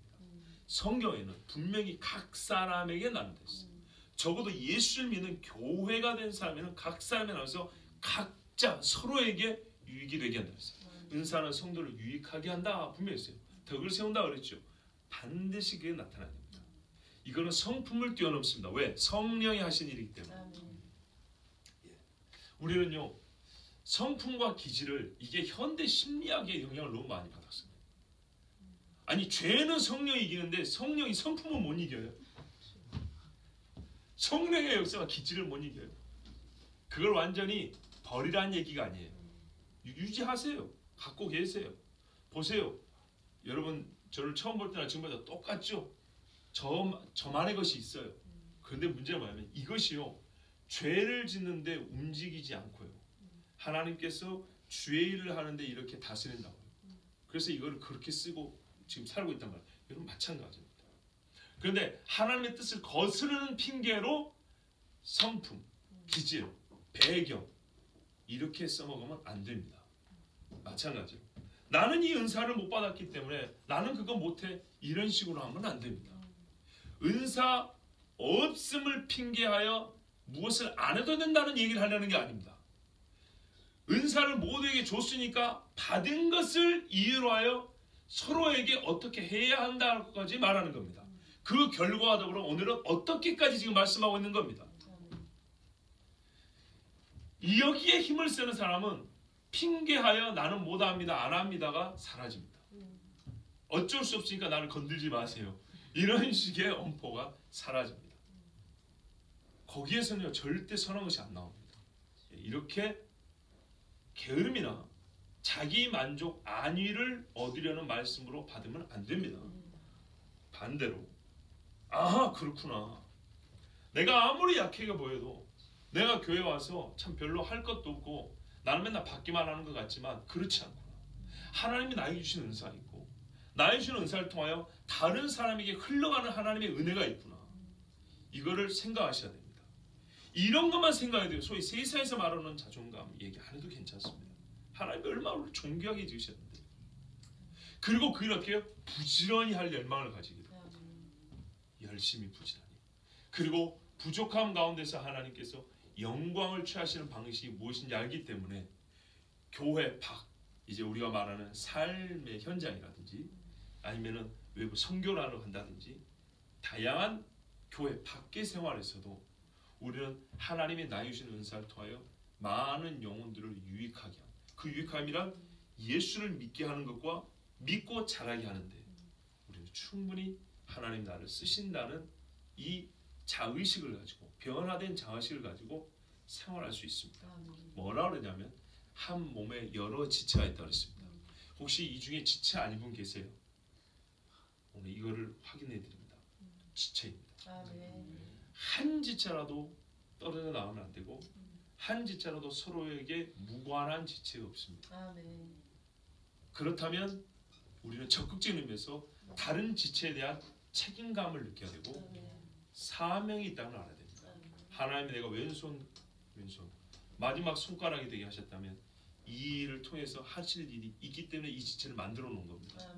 성경에는 분명히 각 사람에게 나눈다 했어요. 적어도 예수를 믿는 교회가 된 사람에는 각 사람에 나눠서 각자 서로에게 유익이 되게 한다 했어요. 은사는 성도를 유익하게 한다 분명히 했어요. 덕을 세운다 그랬죠. 반드시 그게 나타나야 됩니다. 이거는 성품을 뛰어넘습니다. 왜? 성령이 하신 일이기 때문에. 예. 우리는요 성품과 기질을 이게 현대 심리학의 영향을 너무 많이 받았습니다. 아니 죄는 성령이 이기는데 성령이 성품은 못 이겨요. 성령의 역사가 기질을 못 이겨요. 그걸 완전히 버리라는 얘기가 아니에요. 유지하세요. 갖고 계세요. 보세요. 여러분 저를 처음 볼 때나 지금보다 똑같죠? 저만의 것이 있어요. 그런데 문제가 뭐냐면 이것이요. 죄를 짓는데 움직이지 않고요. 하나님께서 주의 일을 하는데 이렇게 다스린다고요. 그래서 이걸 그렇게 쓰고 지금 살고 있단 말이에요. 여러분 마찬가지입니다. 그런데 하나님의 뜻을 거스르는 핑계로 성품, 기질, 배경 이렇게 써먹으면 안 됩니다. 마찬가지로 나는 이 은사를 못 받았기 때문에 나는 그거 못해 이런 식으로 하면 안 됩니다. 은사 없음을 핑계하여 무엇을 안 해도 된다는 얘기를 하려는 게 아닙니다. 은사를 모두에게 줬으니까 받은 것을 이유로 하여 서로에게 어떻게 해야 한다고까지 말하는 겁니다. 그 결과와 더불어 오늘은 어떻게까지 지금 말씀하고 있는 겁니다. 여기에 힘을 쓰는 사람은 핑계하여 나는 못합니다 안 합니다가 사라집니다. 어쩔 수 없으니까 나를 건들지 마세요. 이런 식의 엄포가 사라집니다. 거기에서는 절대 선한 것이 안 나옵니다. 이렇게 게으름이나 자기 만족 안위를 얻으려는 말씀으로 받으면 안 됩니다. 반대로 아 그렇구나. 내가 아무리 약해 보여도 내가 교회 와서 참 별로 할 것도 없고 나는 맨날 받기만 하는 것 같지만 그렇지 않구나. 하나님이 나에게 주신 은사가 있고 나에게 주신 은사를 통하여 다른 사람에게 흘러가는 하나님의 은혜가 있구나. 이거를 생각하셔야 됩니다. 이런 것만 생각해야 돼요. 소위 세상에서 말하는 자존감 얘기 안 해도 괜찮습니다. 하나님이 얼마나 우리를 존귀하게 지으셨는데. 그리고 그걸 어떻게 해요? 부지런히 할 열망을 가지게 됩니다. 열심히 부지런히. 그리고 부족함 가운데서 하나님께서 영광을 취하시는 방식이 무엇인지 알기 때문에 교회 밖, 이제 우리가 말하는 삶의 현장이라든지 아니면은 외부 선교를 하러 간다든지 다양한 교회 밖의 생활에서도 우리는 하나님의 나에게 주신 은사를 통하여 많은 영혼들을 유익하게 하는, 그 유익함이란 예수를 믿게 하는 것과 믿고 자라게 하는데 우리는 충분히 하나님 나를 쓰신다는 이 자의식을 가지고 변화된 자의식을 가지고 생활할 수 있습니다. 뭐라 그러냐면 한 몸에 여러 지체가 있다고 했습니다. 혹시 이 중에 지체 아닌 분 계세요? 오늘 이거를 확인해 드립니다. 지체입니다. 한 지체라도 떨어져 나오면 안 되고 한 지체라도 서로에게 무관한 지체가 없습니다. 그렇다면 우리는 적극적인 의미에서 다른 지체에 대한 책임감을 느껴야 되고 사명이 있다는 걸 알아야 됩니다. 하나님이 내가 왼손 마지막 손가락이 되게 하셨다면 이 일을 통해서 하실 일이 있기 때문에 이 지체를 만들어 놓은 겁니다.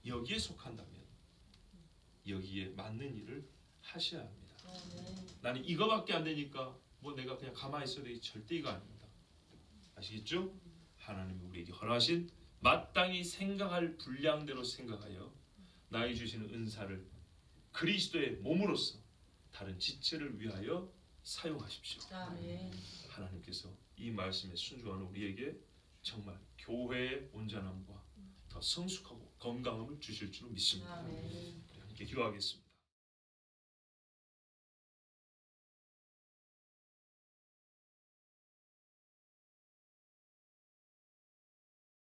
여기에 속한다면 여기에 맞는 일을 하셔야 합니다. 나는 이거밖에 안 되니까 뭐 내가 그냥 가만히 있어야 되지 절대 이거 아닙니다. 아시겠죠? 하나님이 우리에게 허락하신 마땅히 생각할 분량대로 생각하여 나에게 주시는 은사를 그리스도의 몸으로서 다른 지체를 위하여 사용하십시오. 하나님께서 이 말씀에 순종하는 우리에게 정말 교회의 온전함과 더 성숙하고 건강함을 주실 줄 믿습니다. 우리 함께 기도하겠습니다.